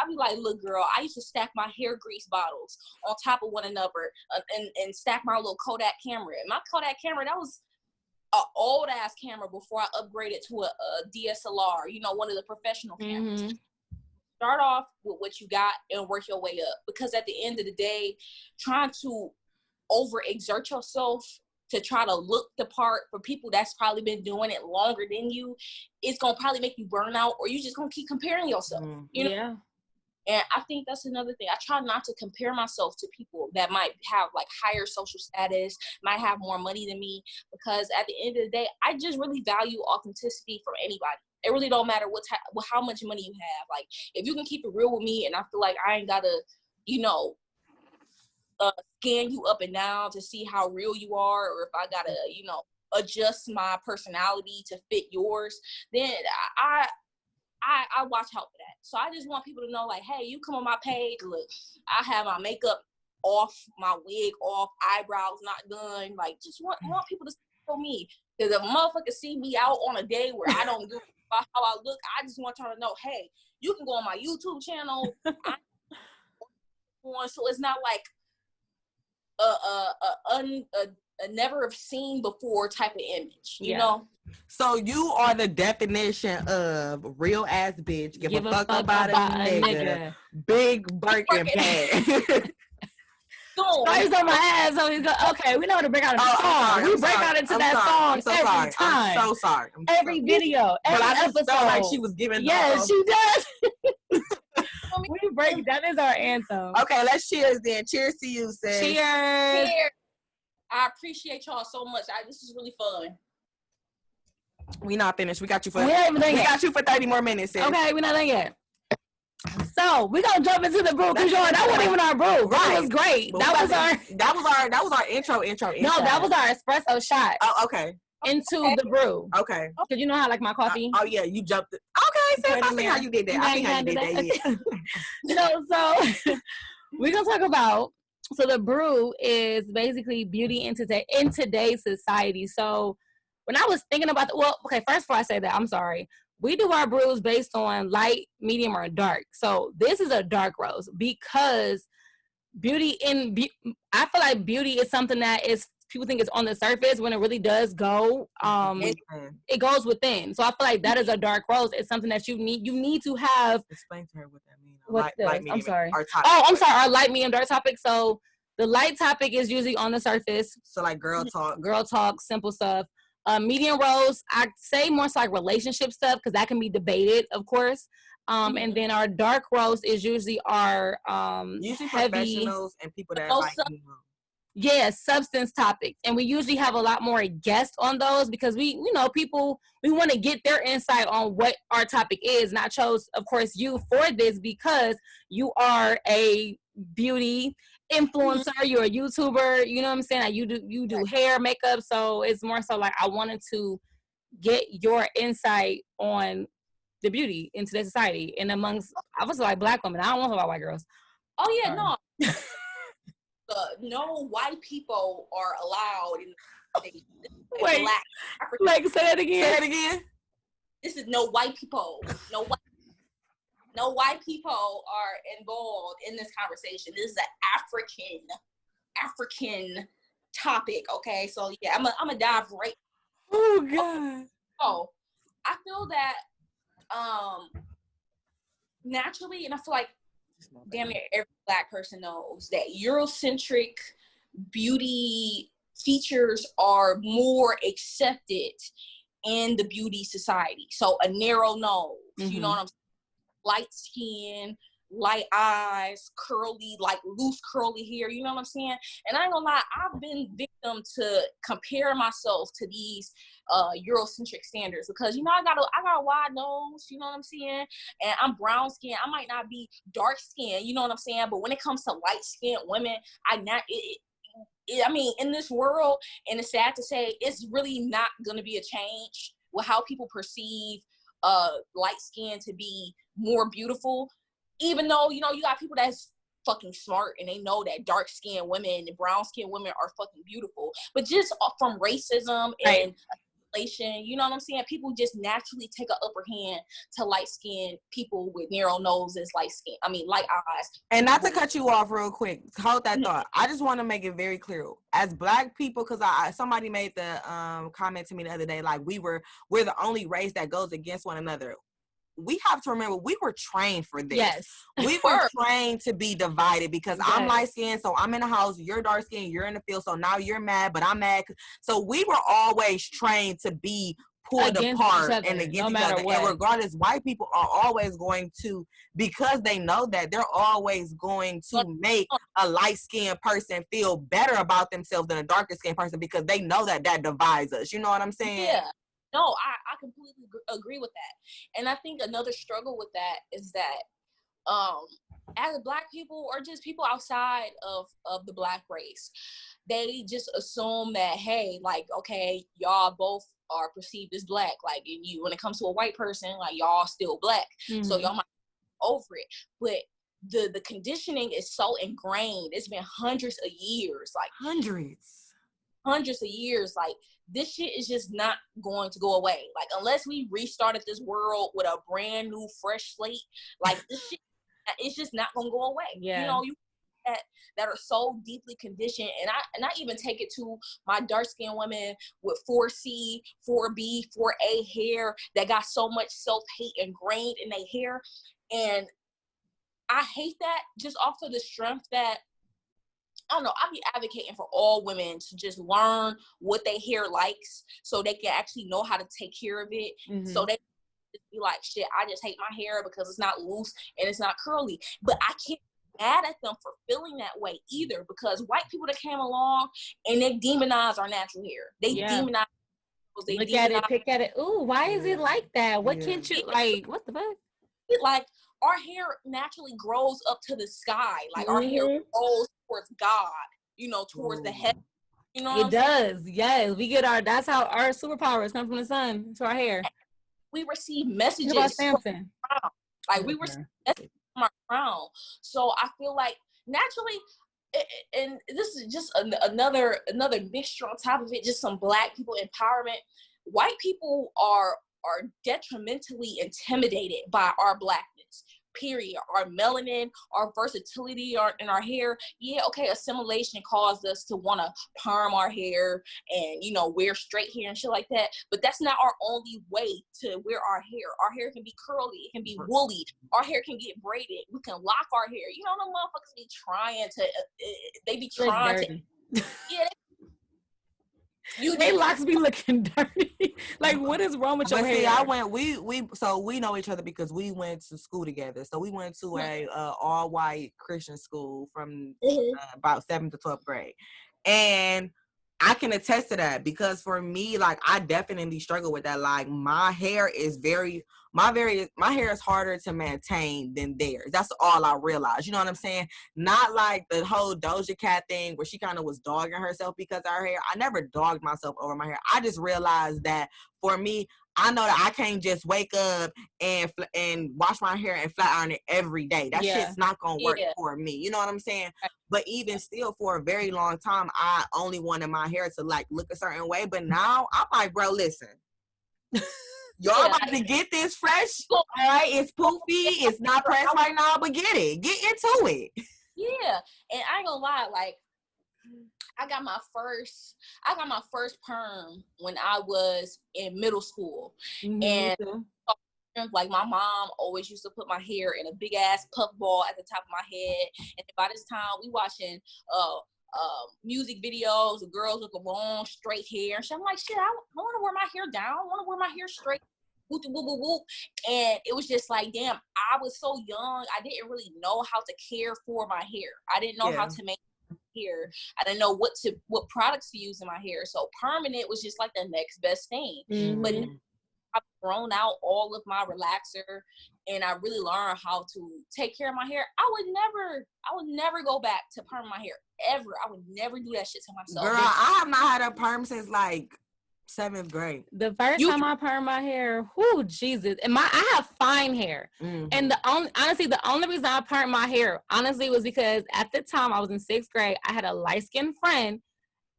S3: be like, look, girl, I used to stack my hair grease bottles on top of one another and stack my little Kodak camera. And my Kodak camera, that was an old ass camera before I upgraded to a DSLR, you know, one of the professional cameras. Start off with what you got and work your way up. Because at the end of the day, trying to overexert yourself to try to look the part for people that's probably been doing it longer than you, it's gonna probably make you burn out, or you just gonna keep comparing yourself. You know?
S1: Yeah.
S3: And I think that's another thing. I try not to compare myself to people that might have like higher social status, might have more money than me, because at the end of the day, I just really value authenticity from anybody. It really don't matter how much money you have. Like, if you can keep it real with me, and I feel like I ain't gotta, you know, scan you up and down to see how real you are, or if I gotta, you know, adjust my personality to fit yours, then I watch out for that. So I just want people to know, like, hey, you come on my page, look, I have my makeup off, my wig off, eyebrows not done. Like, just want people to see me. Because if a motherfucker see me out on a day where I don't give about how I look, I just want y'all to know, hey, you can go on my YouTube channel. So it's not like a never have seen before type of image, you know?
S2: So you are the definition of real ass bitch. Give a fuck about a nigga. Big Birkin bag.
S1: Stripes on my ass. So he's okay, we know how to break out into song. We break out into that song every time.
S2: I'm so sorry.
S1: Every video, every episode.
S2: Felt like she was giving.
S1: Yes, she does. We break. That is our anthem.
S2: Okay, let's cheers then. Cheers to you, sis.
S1: Cheers.
S3: I appreciate y'all so much. This is really fun.
S2: We not finished. We got you for.
S1: We
S2: got you for 30 more minutes, sis.
S1: Okay, we're not done yet. So we're gonna jump into the brew because that wasn't even our brew. Right. It was great. That was our intro. No, that was our espresso shot.
S2: Oh, okay.
S1: Into the brew.
S2: Okay.
S1: Because you know how I like my coffee.
S2: Oh yeah, you jumped. Okay, sis. I see how you did that. I see how you did that. Yeah.
S1: So we're gonna talk about. So the brew is basically beauty in today's society. So when I was thinking about first before I say that, I'm sorry. We do our brews based on light, medium, or dark. So this is a dark roast because I feel like beauty is something that people think it's on the surface when it really does go. It goes within. So I feel like that is a dark roast. It's something that you need to have.
S2: Explain to her what that means.
S1: Light, medium, I'm sorry. I'm sorry. Our light, medium, dark topic. So the light topic is usually on the surface.
S2: So like girl talk,
S1: simple stuff. Medium roast, I say more so like relationship stuff because that can be debated, of course. And then our dark roast is usually our
S2: usually
S1: heavy
S2: professionals and people that like
S1: substance topics, and we usually have a lot more guests on those because we want to get their insight on what our topic is. And I chose, of course, you for this because you are a beauty influencer, you're a YouTuber, you know what I'm saying? Like you do hair, makeup, so it's more so like I wanted to get your insight on the beauty in today's society and amongst obviously like Black women. I don't want to talk about white girls.
S3: Oh yeah, no. No white people are allowed in
S1: Wait,
S3: Black African.
S1: Like say that again.
S2: Say it again.
S3: This is no white people. No white people are involved in this conversation. This is an African topic, okay? So yeah, I'm gonna dive right.
S1: Oh God.
S3: Oh, I feel that naturally, and I feel like damn near every Black person knows that Eurocentric beauty features are more accepted in the beauty society. So a narrow nose, you know what I'm saying? Light skin, light eyes, curly, like loose curly hair, you know what I'm saying? And I ain't gonna lie, I've been victim to compare myself to these Eurocentric standards because I got a wide nose, you know what I'm saying? And I'm brown skin. I might not be dark skin, you know what I'm saying? But when it comes to light skinned women, I mean, in this world, and it's sad to say, it's really not gonna be a change with how people perceive light skin to be more beautiful, even though you got people that's fucking smart and they know that dark skinned women and brown skinned women are fucking beautiful, but just from racism and assimilation, you know what I'm saying, people just naturally take an upper hand to light skinned people with narrow noses, light eyes.
S2: And not to cut you off real quick, hold that thought. I just want to make it very clear, as Black people, because somebody made the comment to me the other day, like we're the only race that goes against one another. We have to remember we were trained for this.
S1: Yes.
S2: We were trained to be divided because I'm light skinned, so I'm in the house, you're dark skinned, you're in the field, so now you're mad, but I'm mad. So we were always trained to be pulled apart and against each other. And regardless, white people are always going to, because they know that, they're always going to make a light skinned person feel better about themselves than a darker skinned person because they know that divides us. You know what I'm saying?
S3: Yeah. No, I completely agree with that. And I think another struggle with that is that as Black people or just people outside of the Black race, they just assume that, hey, like, okay, y'all both are perceived as Black. Like, when it comes to a white person, like, y'all still Black. So y'all might be over it. But the conditioning is so ingrained. It's been hundreds of years. Like, hundreds of years. Like, this shit is just not going to go away. Like, unless we restarted this world with a brand new fresh slate, like, this shit, it's just not gonna go away.
S1: Yeah.
S3: You that are so deeply conditioned, and I even take it to my dark skinned women with 4C, 4B, 4A hair that got so much self-hate ingrained in their hair, and I hate that just off of the strength that, I don't know, I be advocating for all women to just learn what their hair likes so they can actually know how to take care of it. So they just be like, shit, I just hate my hair because it's not loose and it's not curly. But I can't be mad at them for feeling that way either, because white people that came along and they demonize our natural hair. They demonize.
S1: Look at it, pick at it. Ooh, why is it like that? What can't you, like, what the fuck?
S3: Like, our hair naturally grows up to the sky. Like, our hair grows towards God, towards the heaven. You know what I'm saying?
S1: Yes. We get that's how our superpowers come from the sun to our hair.
S3: We receive messages
S1: from
S3: our crown. Like, we receive messages from our crown. So I feel like naturally, and this is just another mixture on top of it, just some Black people empowerment. White people are detrimentally intimidated by our Blackness, period. Our melanin, our versatility in our hair. Yeah, okay, assimilation caused us to want to perm our hair and, wear straight hair and shit like that. But that's not our only way to wear our hair. Our hair can be curly. It can be woolly. Our hair can get braided. We can lock our hair. Them motherfuckers be trying to, they be trying to. Yeah,
S2: they locks be looking dirty. Like, what is wrong with your hair? We know each other because we went to school together. So we went to a all white Christian school from about 7th to 12th grade, and I can attest to that because for me, like, I definitely struggle with that. Like, my hair is my hair is harder to maintain than theirs. That's all I realized. You know what I'm saying? Not like the whole Doja Cat thing where she kind of was dogging herself because of her hair. I never dogged myself over my hair. I just realized that for me, I know that I can't just wake up and wash my hair and flat iron it every day. That shit's not gonna work for me. You know what I'm saying? But even still, for a very long time, I only wanted my hair to, like, look a certain way. But now I'm like, bro, listen. Y'all about to get this fresh. All right, it's poofy. It's not pressed right now, but get it. Get into it.
S3: Yeah, and I ain't gonna lie, like, I got my first perm when I was in middle school, and Like my mom always used to put my hair in a big ass puff ball at the top of my head, and by this time we watching music videos of girls with the long straight hair. And I'm like, shit, I want to wear my hair down. I want to wear my hair straight. Whoop, whoop, whoop, whoop. And it was just like, damn, I was so young. I didn't really know how to care for my hair. I didn't know how to make hair. I didn't know what products to use in my hair. So permanent was just like the next best thing.
S1: Mm-hmm.
S3: But I've grown out all of my relaxer, and I really learned how to take care of my hair. I would never go back to perm my hair ever. I would never do that shit to myself.
S2: Girl, I have not had a perm since like 7th grade.
S1: The first time I permed my hair, whoo, Jesus. And I have fine hair. Mm-hmm. And the only reason I permed my hair, honestly, was because at the time I was in 6th grade, I had a light-skinned friend,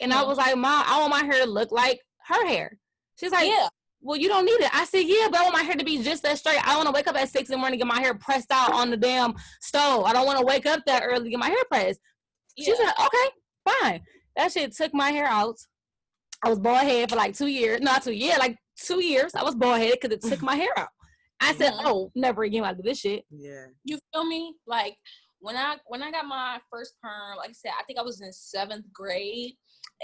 S1: and I was like, Mom, I want my hair to look like her hair. She's like, yeah. Well, you don't need it. I said, yeah, but I want my hair to be just that straight. I want to wake up at 6 in the morning and get my hair pressed out on the damn stove. I don't want to wake up that early to get my hair pressed. Yeah. She said, okay, fine. That shit took my hair out. I was bald head for like 2 years. Not 2 years, like 2 years. I was bald headed because it took my hair out. I said, oh, never again I'll do this shit.
S2: Yeah.
S3: You feel me? Like when I got my first perm, like I said, I think I was in 7th grade.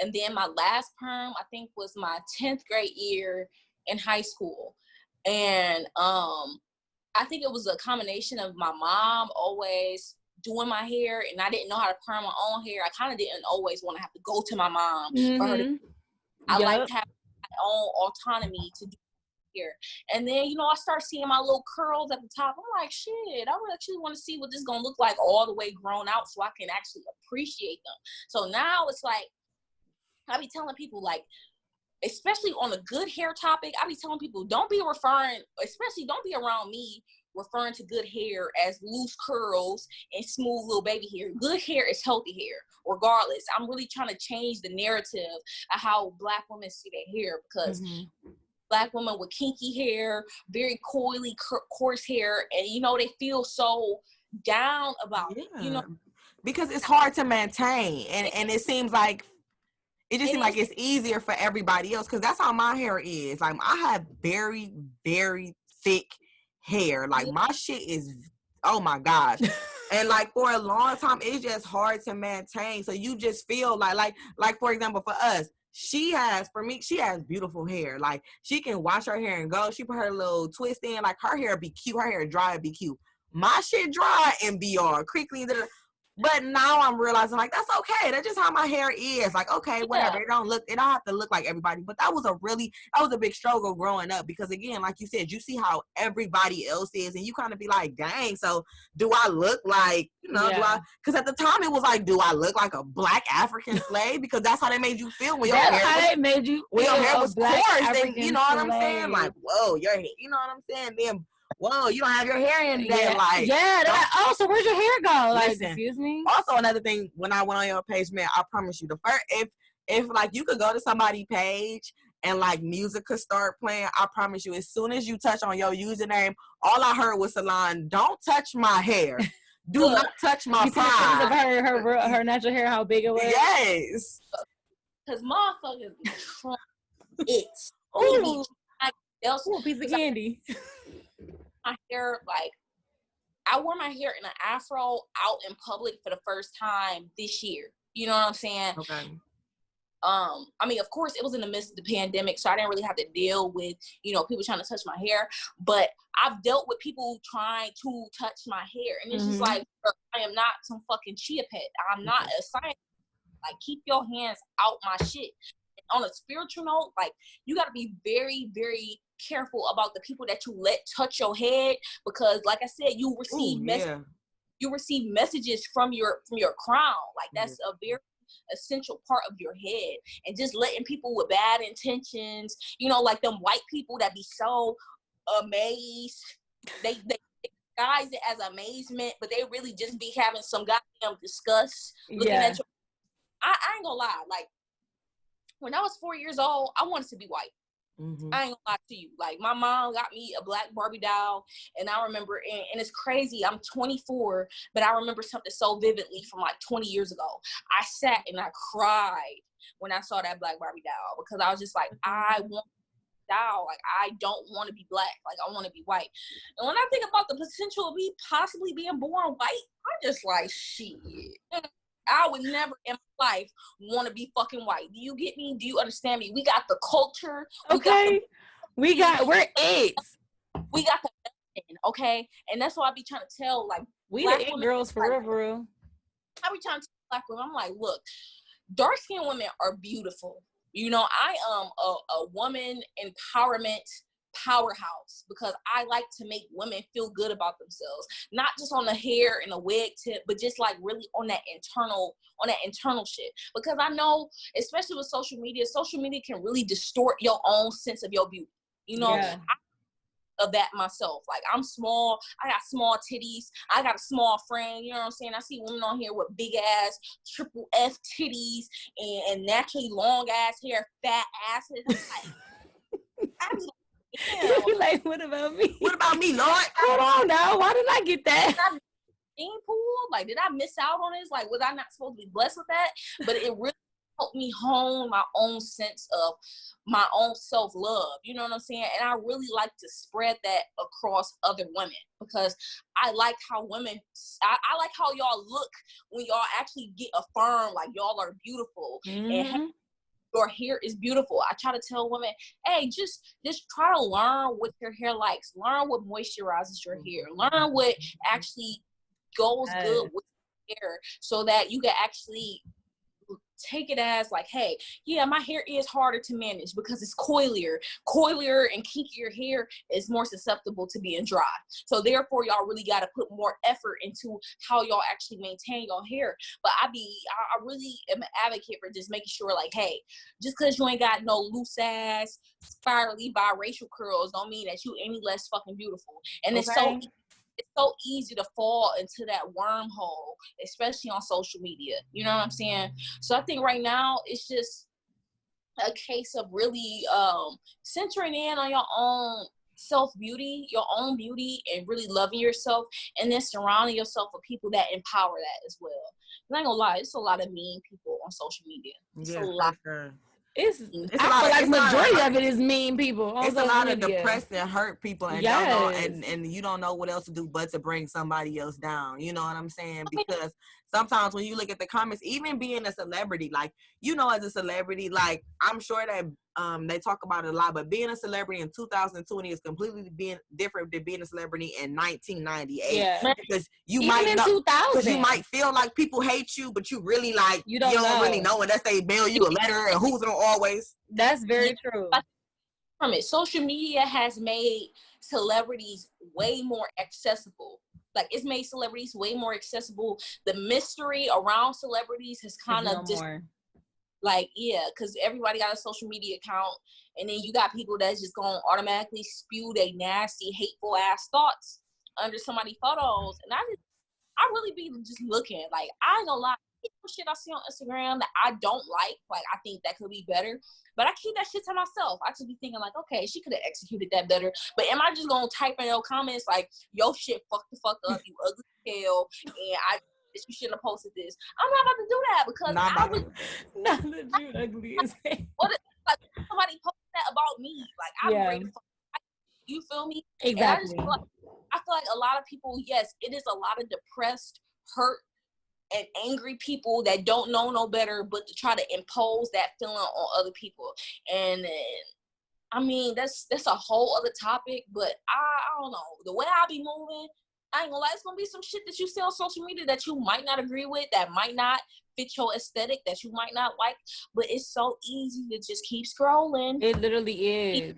S3: And then my last perm, I think, was my 10th grade year in high school. And I think it was a combination of my mom always doing my hair, and I didn't know how to perm my own hair. I kind of didn't always want to have to go to my mom for her to. I like to have my own autonomy to do hair. And then, I start seeing my little curls at the top. I'm like, shit, I would actually want to see what this is going to look like all the way grown out so I can actually appreciate them. So now it's like, I be telling people, like, especially on a good hair topic, I be telling people, don't be around me referring to good hair as loose curls and smooth little baby hair. Good hair is healthy hair, regardless. I'm really trying to change the narrative of how Black women see their hair, because Black women with kinky hair, very coily, coarse hair, and they feel so down about it.
S2: Because it's hard to maintain, and it seems like it's easier for everybody else, because that's how my hair is. Like, I have very, very thick hair. Like, my shit is, oh my gosh. And like, for a long time, it's just hard to maintain. So you just feel like for example, for us, she has beautiful hair. Like, she can wash her hair and go. She put her little twist in. Like, her hair be cute. Her hair dry and be cute. My shit dry and be all crinkly. But now I'm realizing, like, that's okay. That's just how my hair is. Like, okay, whatever. It don't have to look like everybody. But that was a big struggle growing up, because again, like you said, you see how everybody else is, and you kind of be like, dang, so do I look like, because at the time it was like, do I look like a Black African slave? Because that's how they made you feel when your hair was coarse. And, you know what I'm saying? Like, whoa, your hair, you know what I'm saying? Then, whoa, you don't have your hair in there.
S1: So where's your hair go? Like,
S2: listen,
S1: excuse me?
S2: Also, another thing, when I went on your page, man, I promise you, the first, if like you could go to somebody's page and like music could start playing, I promise you, as soon as you touch on your username, all I heard was Solange, don't touch my hair. Do not touch my pride.
S1: Of her natural hair, how big it was?
S2: Yes.
S3: Because motherfuckers it's
S1: piece of candy.
S3: My hair, like, I wore my hair in an afro out in public for the first time this year. You know what I'm saying?
S2: Okay.
S3: I mean, of course, it was in the midst of the pandemic, so I didn't really have to deal with, people trying to touch my hair. But I've dealt with people trying to touch my hair, and it's just like, I am not some fucking chia pet. I'm not a scientist. Like, keep your hands out my shit. And on a spiritual note, like, you got to be very, very careful about the people that you let touch your head, because like I said, you receive messages from your crown. Like, that's a very essential part of your head. And just letting people with bad intentions, like them white people that be so amazed, they disguise it as amazement, but they really just be having some goddamn disgust looking at you. I ain't gonna lie, like, when I was 4 years old, I wanted to be white. I ain't gonna lie to you. Like, my mom got me a black Barbie doll, and I remember, and it's crazy, I'm 24, but I remember something so vividly from like 20 years ago. I sat and I cried when I saw that black Barbie doll, because I was just like, I want down. Like, I don't want to be black. Like, I want to be white. And when I think about the potential of me possibly being born white, I'm just like, shit. I would never in my life want to be fucking white. Do you get me? Do you understand me? We got the culture.
S1: Okay. We're it.
S3: We got the okay? And that's why I be trying to tell, like,
S1: we the it girls for real, for real.
S3: I be trying to tell black women, I'm like, look, dark-skinned women are beautiful. You know, I am a woman empowerment powerhouse because I like to make women feel good about themselves, not just on the hair and the wig tip, but just like really on that internal shit. Because I know, especially with social media can really distort your own sense of your beauty. You know,
S1: yeah.
S3: Of that myself. Like, I'm small, I got small titties, I got a small frame, you know what I'm saying? I see women on here with big ass triple F titties and naturally long ass hair, fat asses. I'm like,
S1: damn. Like, what about me?
S2: What about me, Lord?
S1: Hold on now. Why didn't I get that?
S3: Pool? Like, did I miss out on this? Like, was I not supposed to be blessed with that? But it really helped me hone my own sense of my own self-love, you know what I'm saying? And I really like to spread that across other women because I like how women, I like how y'all look when y'all actually get affirmed, like y'all are beautiful and your hair is beautiful. I try to tell women, hey, just try to learn what your hair likes, learn what moisturizes your hair, learn what actually goes good with your hair so that you can actually take it as like, hey, yeah, my hair is harder to manage because it's coilier and kinkier hair is more susceptible to being dry. So therefore, y'all really got to put more effort into how y'all actually maintain your hair. But I really am an advocate for just making sure, like, hey, just because you ain't got no loose ass, spirally biracial curls don't mean that you any less fucking beautiful. And it's so easy to fall into that wormhole, especially on social media. You know what I'm saying? So I think right now it's just a case of really centering in on your own self-beauty, your own beauty, and really loving yourself, and then surrounding yourself with people that empower that as well. And I ain't gonna lie, it's a lot of mean people on social media. It's a lot.
S2: Sure.
S1: It's I feel like majority of it is mean people.
S2: It's a lot of depressed and hurt people, and
S1: yes.
S2: don't know, and you don't know what else to do but to bring somebody else down. You know what I'm saying? Because sometimes when you look at the comments, even being a celebrity, like, you know, as a celebrity, like, I'm sure that they talk about it a lot, but being a celebrity in 2020 is completely being different than being a celebrity in 1998.
S1: Yeah.
S2: Because you
S1: even
S2: might
S1: in
S2: know,
S1: 2000,
S2: because you might feel like people hate you, but you really like
S1: you don't
S2: really know unless they mail you a letter, and who's gonna always.
S1: That's very true.
S3: From it, social media has made celebrities way more accessible. Like, it's made celebrities way more accessible. The mystery around celebrities has kind of just like, yeah, because everybody got a social media account, and then you got people that's just gonna automatically spew their nasty, hateful ass thoughts under somebody's photos. And I really be just looking, like, I ain't gonna lie, shit I see on Instagram that I don't like I think that could be better, but I keep that shit to myself. I just be thinking like, okay, she could have executed that better. But am I just gonna type in your comments like, yo, shit fuck the fuck up, you ugly hell, and you shouldn't have posted this? I'm not about to do that because
S1: not that you ugly as hell.
S3: What if, like, somebody posted that about me? Like, I'm ready to fuck. You feel me?
S1: Exactly.
S3: And I feel like a lot of people, yes, it is a lot of depressed, hurt, and angry people that don't know no better but to try to impose that feeling on other people. And I mean, that's a whole other topic, but I don't know. The way I be moving, I ain't gonna lie, it's gonna be some shit that you see on social media that you might not agree with, that might not fit your aesthetic, that you might not like, but it's so easy to just keep scrolling.
S1: It literally is.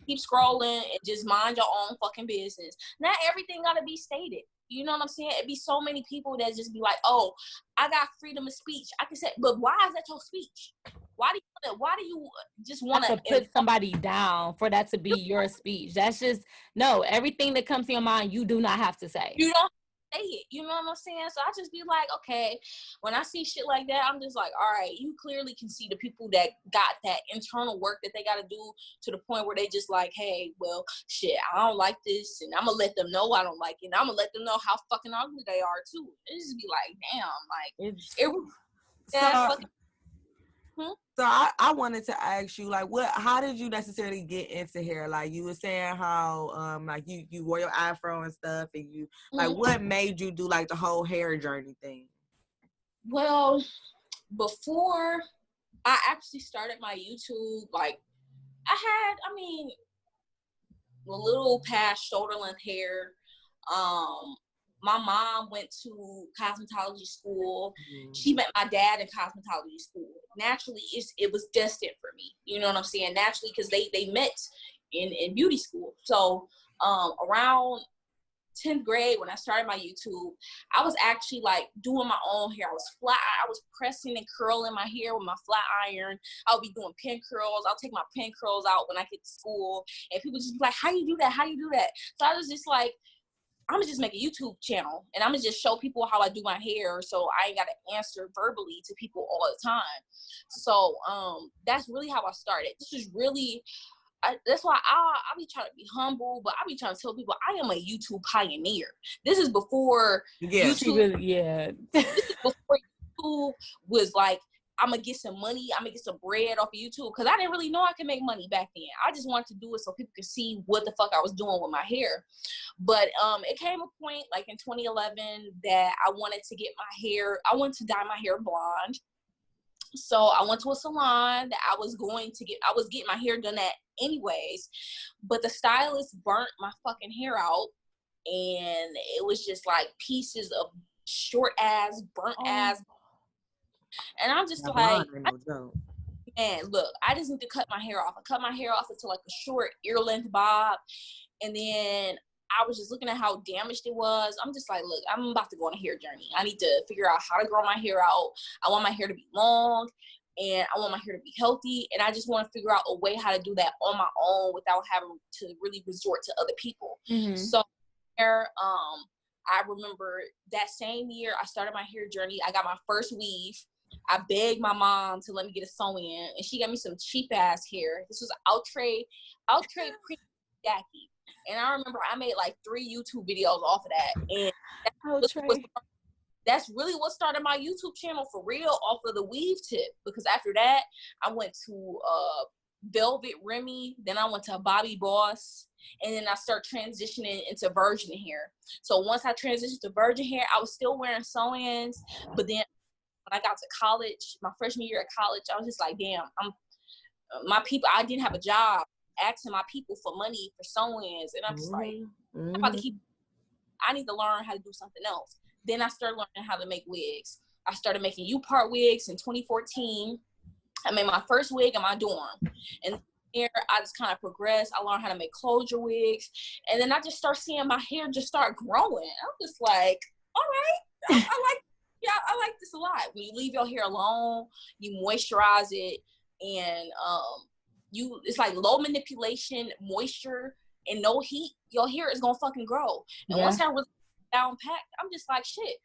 S3: Keep scrolling and just mind your own fucking business. Not everything gotta be stated. You know what I'm saying? It'd be so many people that just be like, oh, I got freedom of speech. I can say, but why is that your speech? Why do you just want
S1: to put somebody down for that to be your speech? That's just, no, everything that comes to your mind, you do not have to say.
S3: You don't say it. You know what I'm saying? So I just be like, okay, when I see shit like that, I'm just like, all right, you clearly can see the people that got that internal work that they got to do to the point where they just like, hey, well, shit, I don't like this, and I'm going to let them know I don't like it, and I'm going to let them know how fucking ugly they are, too. It just be like, damn, like,
S2: So I wanted to ask you, like, how did you necessarily get into hair? Like, you were saying how, like, you wore your afro and stuff, and you, like, what made you do, like, the whole hair journey thing?
S3: Well, before I actually started my YouTube, like, I mean, a little past shoulder length hair. My mom went to cosmetology school. She met my dad in cosmetology school. Naturally, it was destined for me. You know what I'm saying? Naturally, because they met in beauty school. So around 10th grade, when I started my YouTube, I was actually like doing my own hair. I was pressing and curling my hair with my flat iron. I'll be doing pin curls. I'll take my pin curls out when I get to school, and people just be like, how you do that? How you do that? So I was just like, I'm gonna just make a YouTube channel and I'm gonna just show people how I do my hair, so I ain't gotta answer verbally to people all the time. So that's really how I started. This is really, that's why I be trying to be humble, but I be trying to tell people I am a YouTube pioneer. This is before YouTube. This is before YouTube was like, I'm gonna get some money, I'm gonna get some bread off of YouTube, because I didn't really know I could make money back then. I just wanted to do it so people could see what the fuck I was doing with my hair. But it came a point like in 2011 that I wanted to dye my hair blonde. So I went to a salon that I was getting my hair done at anyways, but the stylist burnt my fucking hair out, and it was just like pieces of short ass, burnt ass. And I'm just like, man, look, I just need to cut my hair off. I cut my hair off into like a short ear length bob. And then I was just looking at how damaged it was. I'm just like, look, I'm about to go on a hair journey. I need to figure out how to grow my hair out. I want my hair to be long, and I want my hair to be healthy. And I just want to figure out a way how to do that on my own without having to really resort to other people. So I remember that same year I started my hair journey. I got my first weave. I begged my mom to let me get a sew-in, and she got me some cheap ass hair. This was Outre Cream Jackie. And I remember I made like 3 YouTube videos off of that. And that's really what started my YouTube channel for real, off of the weave tip. Because after that, I went to Velvet Remy, then I went to Bobby Boss, and then I started transitioning into virgin hair. So once I transitioned to virgin hair, I was still wearing sew-ins, but then when I got to college, my freshman year at college, I was just like, damn, I didn't have a job, asking my people for money for sew-ins, and I'm just like, I'm about to I need to learn how to do something else. Then I started learning how to make wigs. I started making U-part wigs in 2014. I made my first wig in my dorm, and here I just kind of progressed. I learned how to make closure wigs, and then I just start seeing my hair just start growing. I'm just like, all right, I like this a lot. When you leave your hair alone, you moisturize it, and it's like low manipulation, moisture, and no heat. Your hair is gonna fucking grow. And once I really down packed, I'm just like, shit,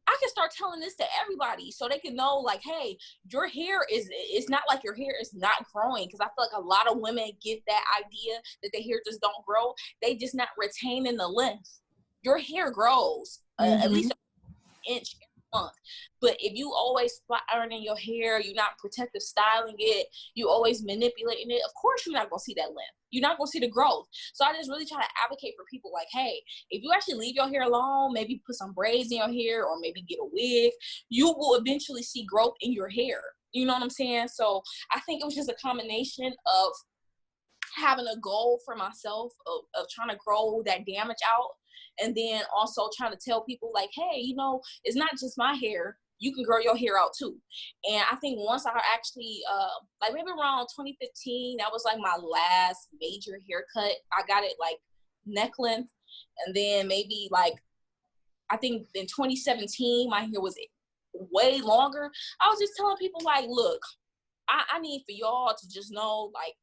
S3: I can start telling this to everybody so they can know, like, hey, your hair it's not like your hair is not growing. Because I feel like a lot of women get that idea that their hair just don't grow. They just not retaining the length. Your hair grows at least an inch every month. But if you always flat ironing your hair, you're not protective styling it, you always manipulating it, of course you're not gonna see that length. You're not gonna see the growth. So I just really try to advocate for people like, hey, if you actually leave your hair alone, maybe put some braids in your hair or maybe get a wig, you will eventually see growth in your hair. You know what I'm saying? So I think it was just a combination of having a goal for myself of trying to grow that damage out, and then also trying to tell people like, hey, you know, it's not just my hair. You can grow your hair out too. And I think once I actually, like maybe around 2015, that was like my last major haircut. I got it like neck length. And then maybe like, I think in 2017, my hair was way longer. I was just telling people like, look, I need for y'all to just know, like,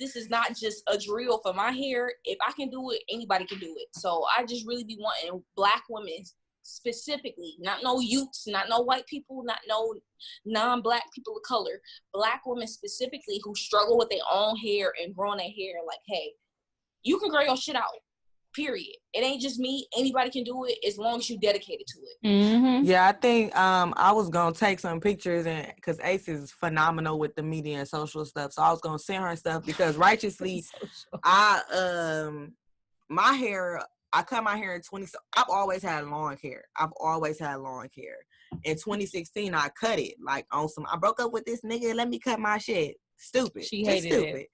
S3: this is not just a drill for my hair. If I can do it, anybody can do it. So I just really be wanting Black women specifically, not no youths, not no white people, not no non-Black people of color, Black women specifically who struggle with their own hair and growing their hair, like, hey, you can grow your shit out, period. It ain't just me. Anybody can do it as long as you dedicated to it.
S1: Mm-hmm.
S2: Yeah, I think I was gonna take some pictures, and because Ace is phenomenal with the media and social stuff, so I was gonna send her stuff because righteously, my hair, I cut my hair in 20. I've always had long hair. In 2016, I cut it like on some. I broke up with this nigga. Let me cut my shit. Stupid.
S1: She
S2: just
S1: hated
S2: stupid.
S1: it.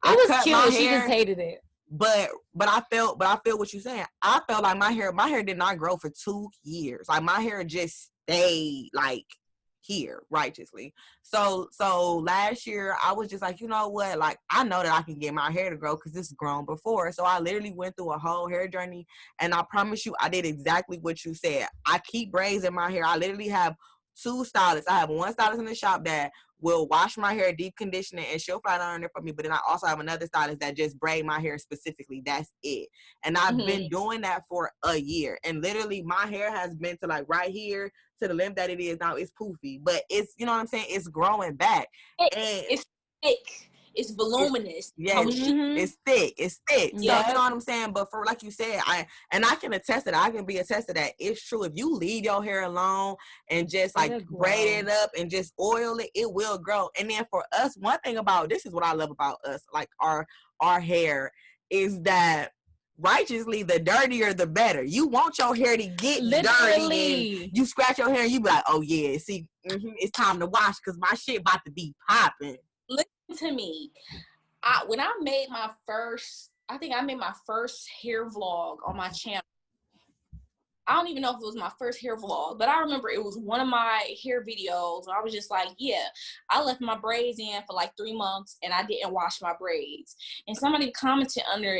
S2: I
S1: It was
S2: cut
S1: cute.
S2: my
S1: She
S2: hair,
S1: just hated it.
S2: But I feel what you're saying. I felt like my hair did not grow for 2 years. Like my hair just stayed like here righteously. So last year I was just like, you know what? Like I know that I can get my hair to grow because it's grown before. So I literally went through a whole hair journey, and I promise you, I did exactly what you said. I keep braids in my hair. I literally have 2 stylists. I have one stylist in the shop that will wash my hair, deep condition it, and she'll fly down there for me. But then I also have another stylist that just braid my hair specifically. That's it. And I've been doing that for a year. And literally my hair has been to like right here to the length that it is now. It's poofy. But it's, you know what I'm saying? It's growing back.
S3: It's thick. It's voluminous.
S2: It's thick. It's thick. So
S1: Yep.
S2: you know what I'm saying? But for like you said, I can attest to that. I can be attest to that. It's true. If you leave your hair alone and just like braid it up and just oil it, it will grow. And then for us, one thing about this is what I love about us, like our hair, is that righteously, the dirtier the better. You want your hair to get dirty, and you scratch your hair and you be like, oh yeah, see, it's time to wash because my shit about to be popping.
S3: Listen to me. When I made my first, I think I made my first hair vlog on my channel. I don't even know if it was my first hair vlog, but I remember it was one of my hair videos where I was just like, yeah, I left my braids in for like 3 months and I didn't wash my braids. And somebody commented under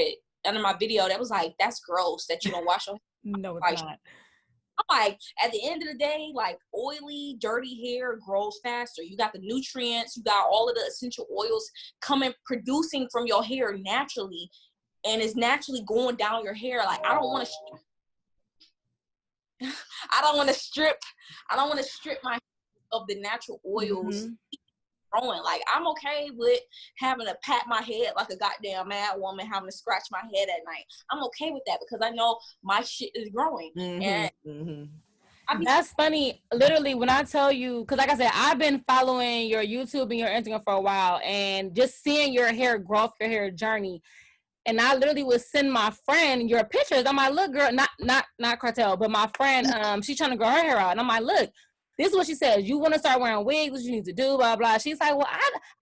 S3: my video that was like, that's gross that you don't wash your hair.
S1: No, it's
S3: like,
S1: not.
S3: I'm like, at the end of the day, like oily, dirty hair grows faster. You got the nutrients, you got all of the essential oils producing from your hair naturally, and it's naturally going down your hair. Like I don't want to strip my hair of the natural oils growing. Like I'm okay with having to pat my head like a goddamn mad woman, having to scratch my head at night. I'm okay with that because I know my shit is growing.
S1: That's funny. Literally, when I tell you, because like I said, I've been following your YouTube and your Instagram for a while, and just seeing your hair growth, your hair journey. And I literally would send my friend your pictures. I'm like, look, girl, not Cartel, but my friend, she's trying to grow her hair out. And I'm like, look, this is what she says. You want to start wearing wigs, what you need to do, blah, blah. She's like, well,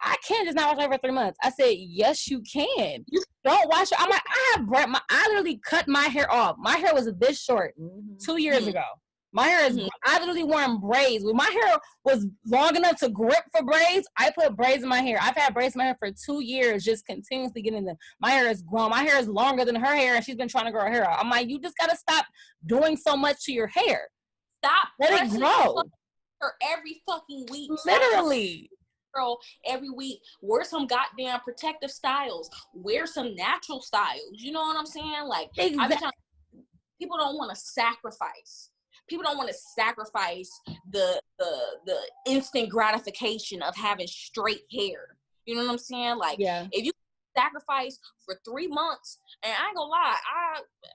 S1: I can't just not wash her for 3 months. I said, yes, you can. You don't wash her. I'm like, I literally cut my hair off. My hair was this short 2 years ago. My hair is, I literally wore braids. When my hair was long enough to grip for braids, I put braids in my hair. I've had braids in my hair for 2 years, just continuously getting them. My hair is grown. My hair is longer than her hair, and she's been trying to grow her hair out. I'm like, you just got to stop doing so much to your hair.
S3: Stop.
S1: Let it grow.
S3: Every fucking week.
S1: Literally.
S3: Girl, every week. Wear some goddamn protective styles. Wear some natural styles. You know what I'm saying? Like, people don't want to sacrifice. People don't want to sacrifice the instant gratification of having straight hair. You know what I'm saying? Like, if you sacrifice for 3 months, and I ain't gonna lie,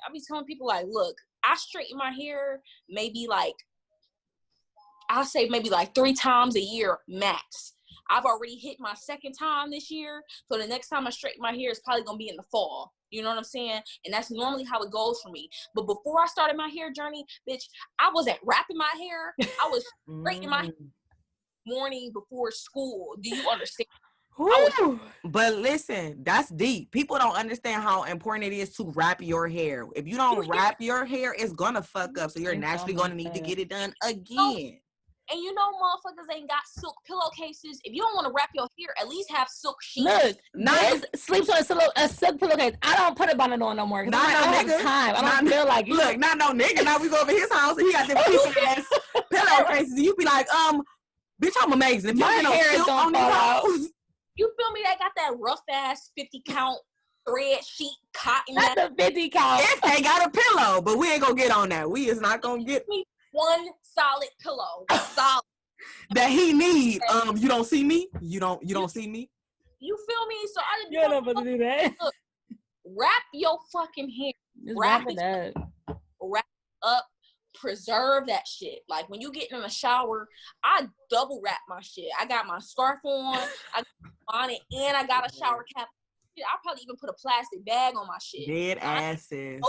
S3: I be telling people like, look, I straighten my hair maybe like, I'll say maybe like 3 times a year max. I've already hit my 2nd time this year, so the next time I straighten my hair is probably gonna be in the fall. You know what I'm saying? And that's normally how it goes for me. But before I started my hair journey, bitch, I wasn't wrapping my hair. I was straightening my hair morning before school. Do you understand?
S2: But listen, that's deep. People don't understand how important it is to wrap your hair. If you don't wrap your hair, it's gonna fuck up. So you're naturally gonna need to get it done again.
S3: And you know, motherfuckers ain't got silk pillowcases. If you don't want to wrap your hair, at least have silk sheets.
S1: Look, Liz sleeps on a silk pillowcase. I don't put it on no more.
S2: Not
S1: I don't have time. I don't feel like you.
S2: Look, not no nigga. Now we go over his house and he got them cheap ass pillowcases. And you be like, bitch, I'm amazing. If you get no silk on this house.
S3: You feel me? They got that rough ass 50 count thread sheet cotton.
S1: Not the 50 count.
S2: If they got a pillow, but we ain't gonna get on that. We is not gonna get
S3: one solid pillow. Solid.
S2: That he need. You don't see me? You don't see me?
S3: You feel me? So I
S1: You're not supposed to do that.
S3: Look, wrap your fucking hair.
S1: Just
S3: wrap
S1: wrap it up.
S3: wrap it up, preserve that shit. Like when you get in the shower, I double wrap my shit. I got my scarf on, I got on it, and I got a shower cap. I'll probably even put a plastic bag on my shit.
S2: Dead asses.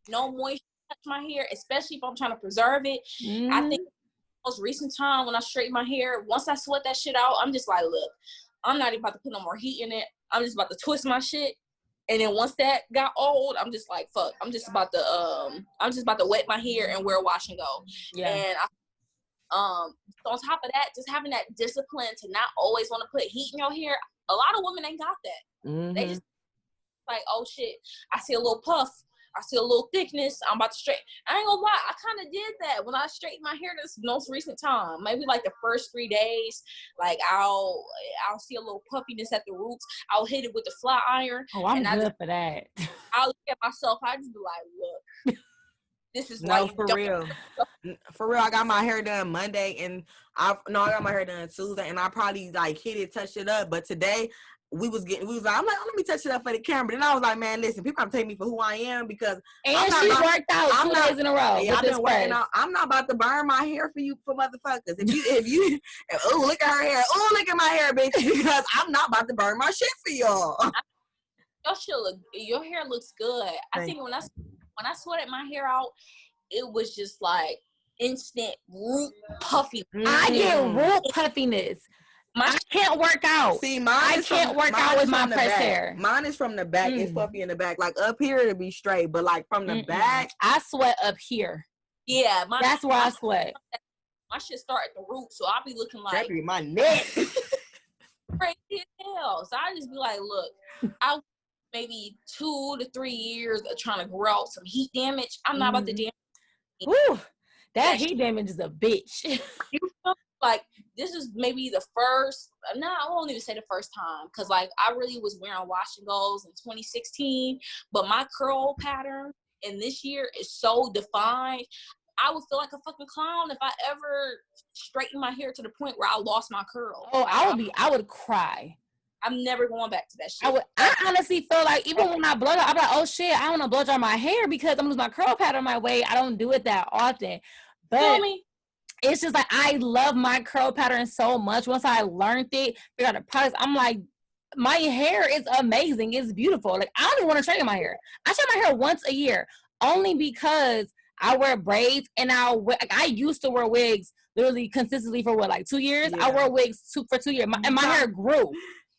S3: No moisture touch my hair, especially if I'm trying to preserve it.
S1: Mm-hmm.
S3: I think the most recent time when I straighten my hair, once I sweat that shit out, I'm just like, look, I'm not even about to put no more heat in it. I'm just about to twist my shit. And then once that got old, I'm just like, fuck. I'm just about to wet my hair and wear wash and go.
S1: Yeah.
S3: And on top of that, just having that discipline to not always want to put heat in your hair. A lot of women ain't got that.
S2: Mm-hmm.
S3: They just like, oh shit, I see a little puff. I see a little thickness. I'm about to straighten. I ain't gonna lie. I kind of did that when I straightened my hair this most recent time. Maybe like the first 3 days, like I'll see a little puffiness at the roots. I'll hit it with the flat iron.
S1: Oh, I'm good for that.
S3: I'll look at myself. I just be like, look, this is
S2: no,
S3: why
S2: for real. For real, I got my hair done Monday, and I got my hair done Tuesday, and I probably like hit it, touched it up. But today, we was like, I'm like, let me touch it up for the camera. Then I was like, man, listen, people have to take me for who I am because
S1: and she worked out 2 days in a row.
S2: Yeah, I've been working out. I'm not about to burn my hair for you, for motherfuckers. If you, oh, look at her hair. Oh, look at my hair, bitch. Because I'm not about to burn my shit for y'all.
S3: Your hair looks good. I think when I sweated my hair out, it was just like instant root puffy.
S1: I get root puffiness. I can't work out.
S2: See,
S1: I can't work out with my pressed hair.
S2: Mine is from the back. It's puffy in the back. Like up here, it'll be straight, but like from the back,
S1: I sweat up here.
S3: Yeah,
S1: that's where I sweat.
S3: My shit start at the root, so I'll be looking like
S2: my neck.
S3: Crazy as hell. So I just be like, look, I maybe 2 to 3 years of trying to grow out some heat damage. I'm not about to damage.
S1: Woo, that heat damage is a bitch.
S3: You feel like this is maybe the first, no, I won't even say the first time, because like I really was wearing wash and goes in 2016, but my curl pattern in this year is so defined. I would feel like a fucking clown if I ever straightened my hair to the point where I lost my curl.
S1: Oh, I would cry.
S3: I'm never going back to that shit.
S1: I honestly feel like even when I blow dry, I'm like, oh shit, I want to blow dry my hair because I'm losing my curl pattern my way. I don't do it that often. But it's just like I love my curl pattern so much. Once I learned it, figured out the products, I'm like, my hair is amazing. It's beautiful. Like I don't even want to straighten my hair. I straighten my hair once a year, only because I wear braids and I used to wear wigs literally consistently for like 2 years. Yeah. I wore wigs for 2 years, and my hair grew.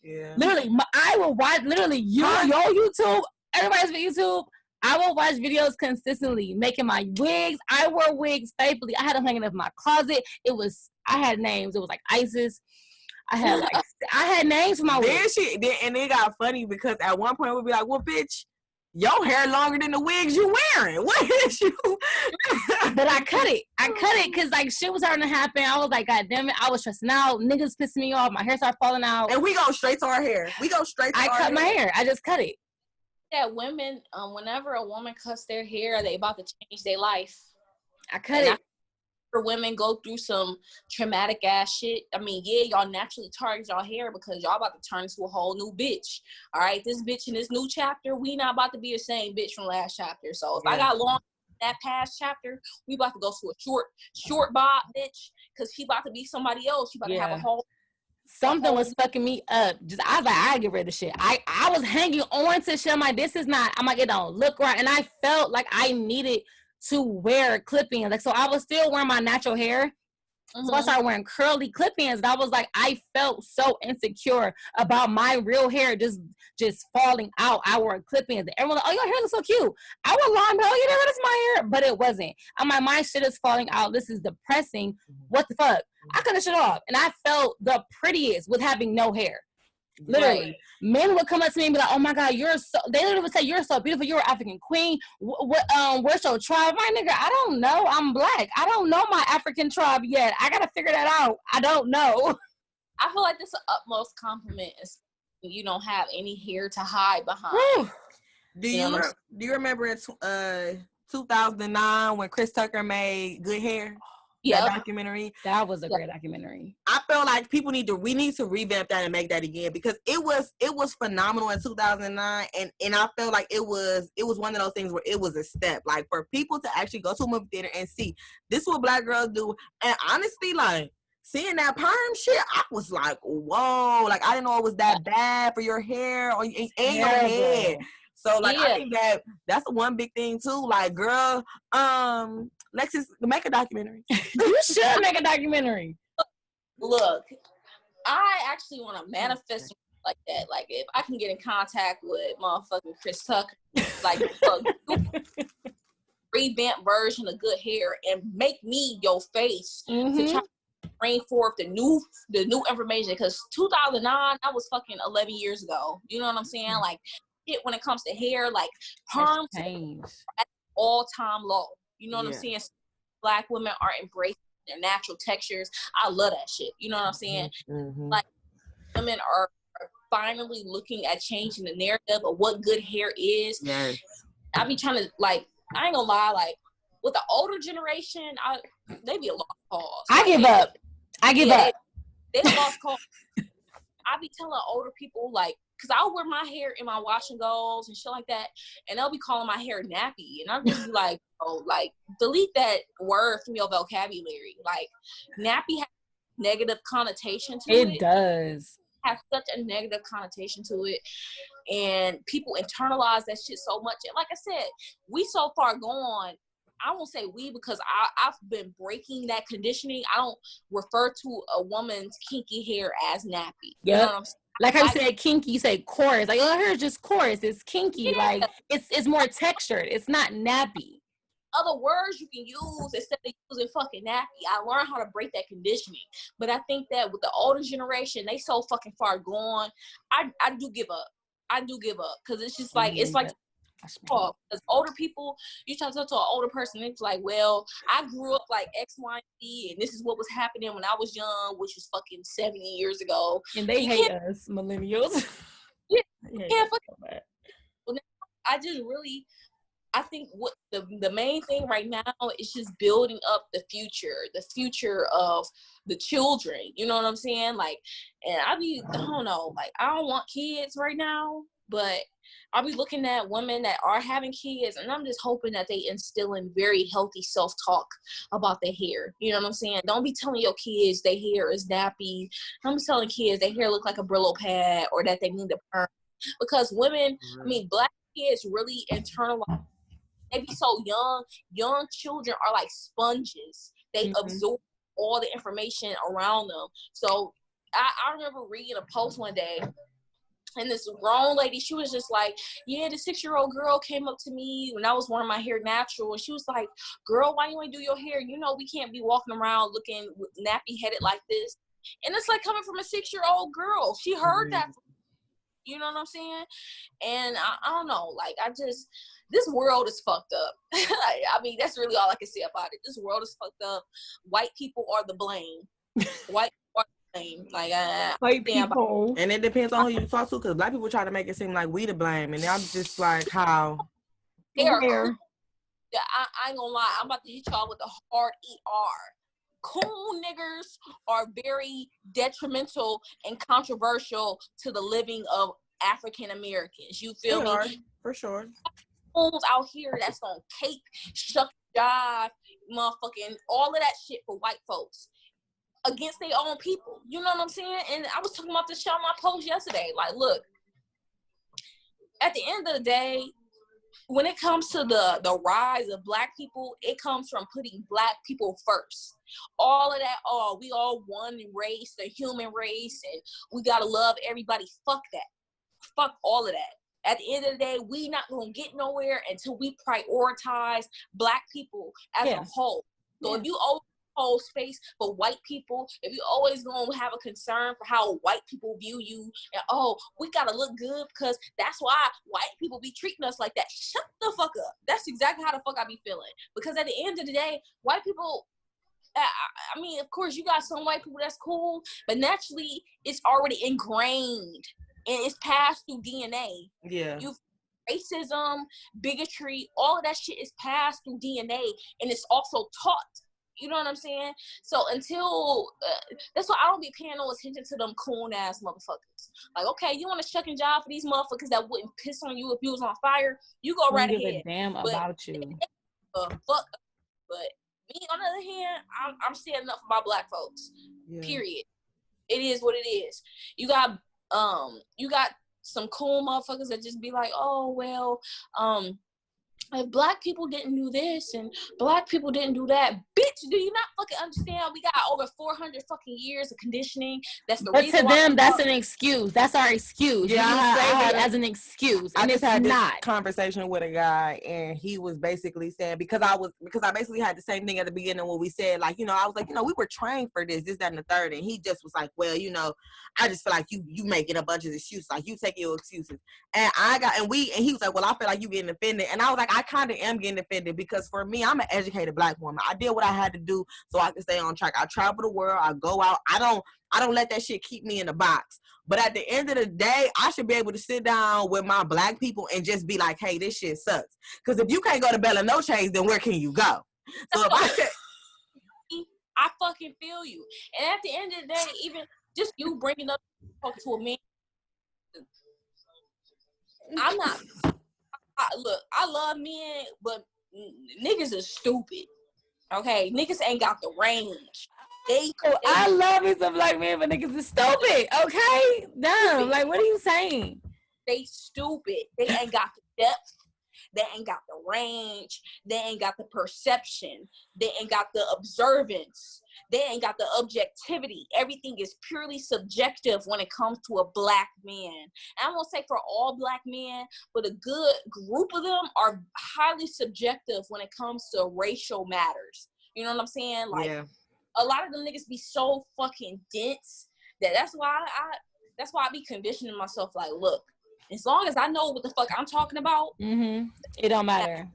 S1: Yeah. Literally, I will watch your YouTube, everybody's YouTube. I will watch videos consistently, making my wigs. I wore wigs faithfully. I had them hanging up in my closet. I had names. It was like Isis. I had names for my wigs.
S2: And it got funny because at one point we'd be like, well, bitch, your hair longer than the wigs you wearing. What is you?
S1: But I cut it because like shit was starting to happen. I was like, God damn it. I was stressing out. Niggas pissing me off. My hair started falling out.
S2: And we go straight to our hair. I
S1: cut my hair. I just cut it.
S3: Yeah, women, whenever a woman cuts their hair, they about to change their life.
S1: I cut it.
S3: For women go through some traumatic ass shit. I mean, yeah, y'all naturally target y'all hair because y'all about to turn into a whole new bitch. All right, this bitch in this new chapter, we not about to be the same bitch from last chapter. So if I got long that past chapter, we about to go to a short bob bitch because she about to be somebody else. She about to have a whole.
S1: Something was fucking me up. I was like, I get rid of shit. I was hanging on to shit. I'm like, this is not. I'm like, it don't look right, and I felt like I needed to wear clip-ins. Like, so I was still wearing my natural hair. Mm-hmm. So I started wearing curly clip-ins. And I was like, I felt so insecure about my real hair just falling out. I wore clip-ins. And everyone was like, oh, your hair looks so cute. I was long, but oh, that's my hair. But it wasn't. I'm like, my shit is falling out. This is depressing. What the fuck? I cut the shit off. And I felt the prettiest with having no hair. Literally, right. Men would come up to me and be like, "Oh my God, they literally would say, you're so beautiful. You're an African queen. Where's your tribe?" My nigga, I don't know. I'm black. I don't know my African tribe yet. I gotta figure that out. I don't know.
S3: I feel like this is an utmost compliment is you don't have any hair to hide behind.
S2: Do you remember in 2009 when Chris Tucker made Good Hair?
S3: Yeah,
S2: that documentary.
S1: That was a great documentary.
S2: I feel like we need to revamp that and make that again, because it was phenomenal in 2009, and I feel like it was one of those things where it was a step, like, for people to actually go to a movie theater and see this is what Black girls do. And honestly, like, seeing that perm shit, I was like, whoa, like, I didn't know it was that bad for your hair or and your head. So, like, I think that's one big thing too. Like, girl, Lexus, make a documentary.
S1: You should make a documentary.
S3: Look, I actually want to manifest like that. Like, if I can get in contact with motherfucking Chris Tucker, like, revamp version of good hair and make me your face to try to bring forth the new information, because 2009, that was fucking 11 years ago. You know what I'm saying? Like, when it comes to hair, like, perms at all-time low. You know what I'm saying? Black women are embracing their natural textures. I love that shit. You know what I'm saying? Like, women are finally looking at changing the narrative of what good hair is.
S2: Yes.
S3: I be trying to, like, I ain't gonna lie, like, with the older generation, they be a lost cause.
S1: I give up.
S3: They lost cause. I be telling older people, like, because I'll wear my hair in my wash and goes and shit like that, and they'll be calling my hair nappy, and I'm just be like, oh, like, delete that word from your vocabulary. Like, nappy has a negative connotation to it.
S1: It does.
S3: Has such a negative connotation to it, and people internalize that shit so much. And like I said, we so far gone. I won't say we, because I've been breaking that conditioning. I don't refer to a woman's kinky hair as nappy. You know what I'm saying?
S1: Like I said, kinky, you say coarse. Like, oh, her hair is just coarse. It's kinky. Like, it's more textured. It's not nappy.
S3: Other words you can use instead of using fucking nappy. I learned how to break that conditioning. But I think that with the older generation, they so fucking far gone. I do give up. Because it's just like, it's like, because older people, you try to talk to an older person, it's like, well, I grew up like X, Y, and Z, and this is what was happening when I was young, which was fucking 70 years ago.
S1: And they hate us, millennials.
S3: I think what the main thing right now is just building up the future of the children. You know what I'm saying? Like, and I don't know, like, I don't want kids right now, but I'll be looking at women that are having kids, and I'm just hoping that they instill in very healthy self-talk about their hair. You know what I'm saying? Don't be telling your kids their hair is nappy. Don't be telling kids their hair look like a Brillo pad or that they need a perm. Because women, I mean, Black kids really internalize. They be so young. Young children are like sponges. They absorb all the information around them. So I remember reading a post one day, and this grown lady, she was just like, yeah, the 6-year-old girl came up to me when I was wearing my hair natural, and she was like, girl, why you ain't do your hair? You know, we can't be walking around looking nappy headed like this. And it's like coming from a 6-year-old girl. She heard that from, you know what I'm saying? And I don't know, like, this world is fucked up. I mean, that's really all I can say about it. This world is fucked up. White people are the blame. White people are the blame. Like,
S1: white people.
S2: And it depends on who you talk to, because Black people try to make it seem like we to blame, and I'm just like, how?
S1: Where?
S3: I ain't gonna lie. I'm about to hit y'all with a hard ER. Cool niggers are very detrimental and controversial to the living of African Americans. You feel me?
S2: For sure.
S3: Fools out here that's on cape, shuck, jive, motherfucking all of that shit for white folks against their own people. You know what I'm saying? And I was talking about this shit on my post yesterday. Like, look, at the end of the day, when it comes to the rise of Black people, it comes from putting Black people first. All of that, we all one race, the human race, and we gotta love everybody. Fuck that. Fuck all of that. At the end of the day, we not gonna get nowhere until we prioritize Black people as a whole. So if you always hold space for white people, if you always gonna have a concern for how white people view you, and we gotta look good because that's why white people be treating us like that. Shut the fuck up. That's exactly how the fuck I be feeling. Because at the end of the day, white people, I mean, of course, you got some white people that's cool, but naturally, it's already ingrained and it's passed through DNA.
S2: Yeah.
S3: Racism, bigotry, all of that shit is passed through DNA, and it's also taught. You know what I'm saying? So until that's why I don't be paying no attention to them coon ass motherfuckers. Like, okay, you want to shuck and jive for these motherfuckers that wouldn't piss on you if you was on fire? You go right
S1: give
S3: ahead.
S1: a damn about you.
S3: Fuck. But me, on the other hand, I'm standing up for my black folks. Yeah. Period. It is what it is. You got some cool motherfuckers that just be like, oh well, if black people didn't do this and black people didn't do that, bitch, do you not fucking understand? We got over 400 fucking years of conditioning. That's the reason.
S1: But to them, that's an excuse. That's our excuse.
S2: Yeah,
S1: you say it as an excuse, and it's
S2: had
S1: not.
S2: This conversation with a guy, and he was basically saying because I basically had the same thing at the beginning when we said, like, I was like, we were trained for this, that, and the third, and he just was like, well, I just feel like you making a bunch of excuses, like you take your excuses, and he was like, well, I feel like you getting offended, and I was like, I kind of am getting offended because for me, I'm an educated black woman. I did what I had to do so I could stay on track. I travel the world. I go out. I don't let that shit keep me in a box. But at the end of the day, I should be able to sit down with my black people and just be like, hey, this shit sucks. Because if you can't go to Bella No Chains, then where can you go? So if
S3: I fucking feel you. And at the end of the day, even just you bringing up to a man, I'm not. Look, I love men, but niggas is stupid. Okay, niggas ain't got the range.
S1: I love me some black men, but niggas is stupid. Okay, damn. Like, what are you saying?
S3: They stupid. They ain't got the depth. They ain't got the range. They ain't got the perception. They ain't got the observance. They ain't got the objectivity. Everything is purely subjective when it comes to a black man. And I won't say for all black men, but a good group of them are highly subjective when it comes to racial matters. You know what I'm saying? Like, a lot of them niggas be so fucking dense that's why I be conditioning myself. Like, look, as long as I know what the fuck I'm talking about,
S1: it don't matter.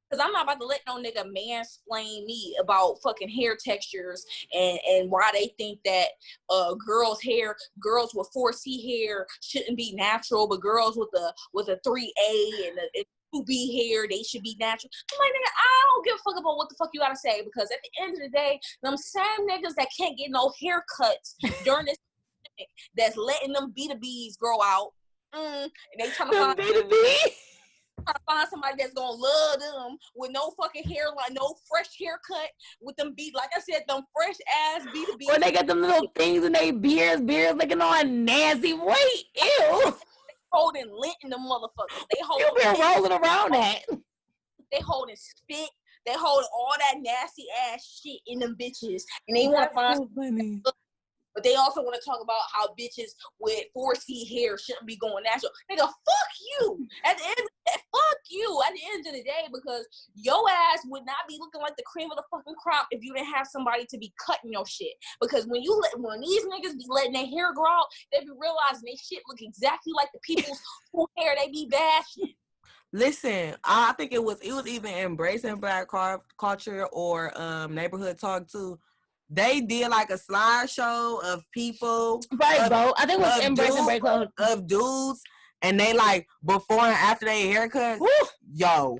S3: Because I'm not about to let no nigga mansplain me about fucking hair textures and why they think that girls with 4C hair shouldn't be natural, but girls with a 3A and a 2B hair, they should be natural. I'm like, nigga, I don't give a fuck about what the fuck you gotta say, because at the end of the day, them same niggas that can't get no haircuts during this that's letting them B2Bs grow out, and they trying to find somebody that's gonna love them with no fucking hairline, no fresh haircut, with them like I said, them fresh ass B2B.
S1: Or they got them little things in their beards looking all nasty. Wait, ew.
S3: Holding lint in them motherfuckers.
S1: You been rolling around that.
S3: They holding spit. They holding all that nasty ass shit in them bitches, and they want to find.
S1: So funny.
S3: But they also want to talk about how bitches with 4C hair shouldn't be going natural. Nigga, fuck you. At the end of the day, fuck you. At the end of the day, because your ass would not be looking like the cream of the fucking crop if you didn't have somebody to be cutting your shit. Because when these niggas be letting their hair grow out, they be realizing they shit look exactly like the people's whose hair they be bashing.
S2: Listen, I think it was either Embracing Black Culture or Neighborhood Talk too. They did like a slideshow of people.
S1: Right, bro. I think it was Embracing Black Culture.
S2: Of dudes, and they like before and after their haircuts. Yo.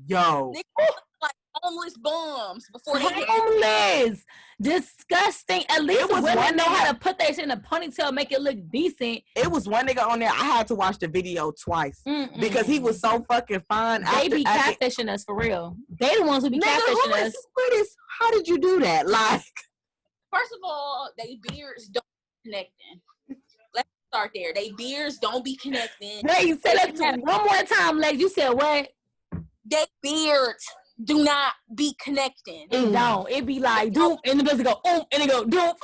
S3: They look like homeless bums before they
S1: homeless. Disgusting. At least women know how to put that shit in a ponytail, make it look decent.
S2: It was one nigga on there. I had to watch the video twice because he was so fucking fine.
S1: They be catfishing us for real. They the ones who be catfishing us.
S2: How did you do that? Like,
S3: first of all, they beards don't be connecting. Let's start there. They beards don't be connecting.
S1: Wait, say that one more time, Lex. You said what?
S3: They beards do not be connecting.
S1: It don't. It be like doop, and the person go and it go doop.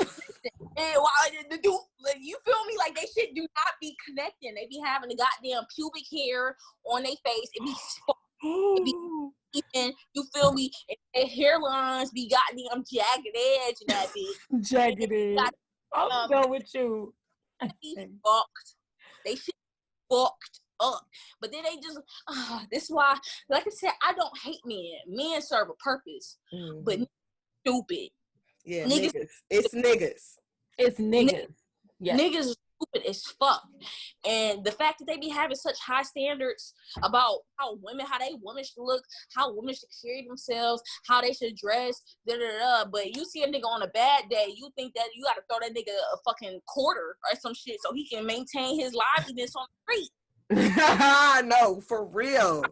S3: And the doop, like, you feel me? Like, they shit do not be connecting. They be having the goddamn pubic hair on their face. It be even, you feel me? And their hairlines be goddamn jagged edge and that bitch.
S1: Jagged edge. I'm going with you.
S3: They be fucked. They shit fucked up. But then they just this is why, like I said, I don't hate men. Men serve a purpose. But stupid.
S2: Yeah, niggas. It's niggas.
S1: It's niggas.
S3: Yeah. Niggas stupid as fuck. And the fact that they be having such high standards about how they women should look, how women should carry themselves, how they should dress, but you see a nigga on a bad day, you think that you gotta throw that nigga a fucking quarter or some shit so he can maintain his liveliness on the street.
S2: No, for real.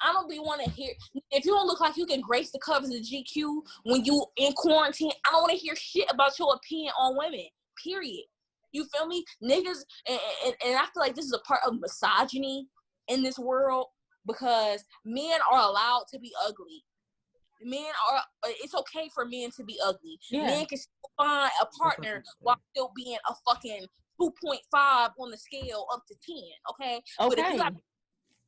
S3: I don't be want to hear, if you don't look like you can grace the covers of GQ when you in quarantine, I don't want to hear shit about your opinion on women, period. You feel me? Niggas, and I feel like this is a part of misogyny in this world, because men are allowed to be ugly. It's okay for men to be ugly. Yeah. Men can still find a partner while still being a fucking 2.5 on the scale up to 10, okay? But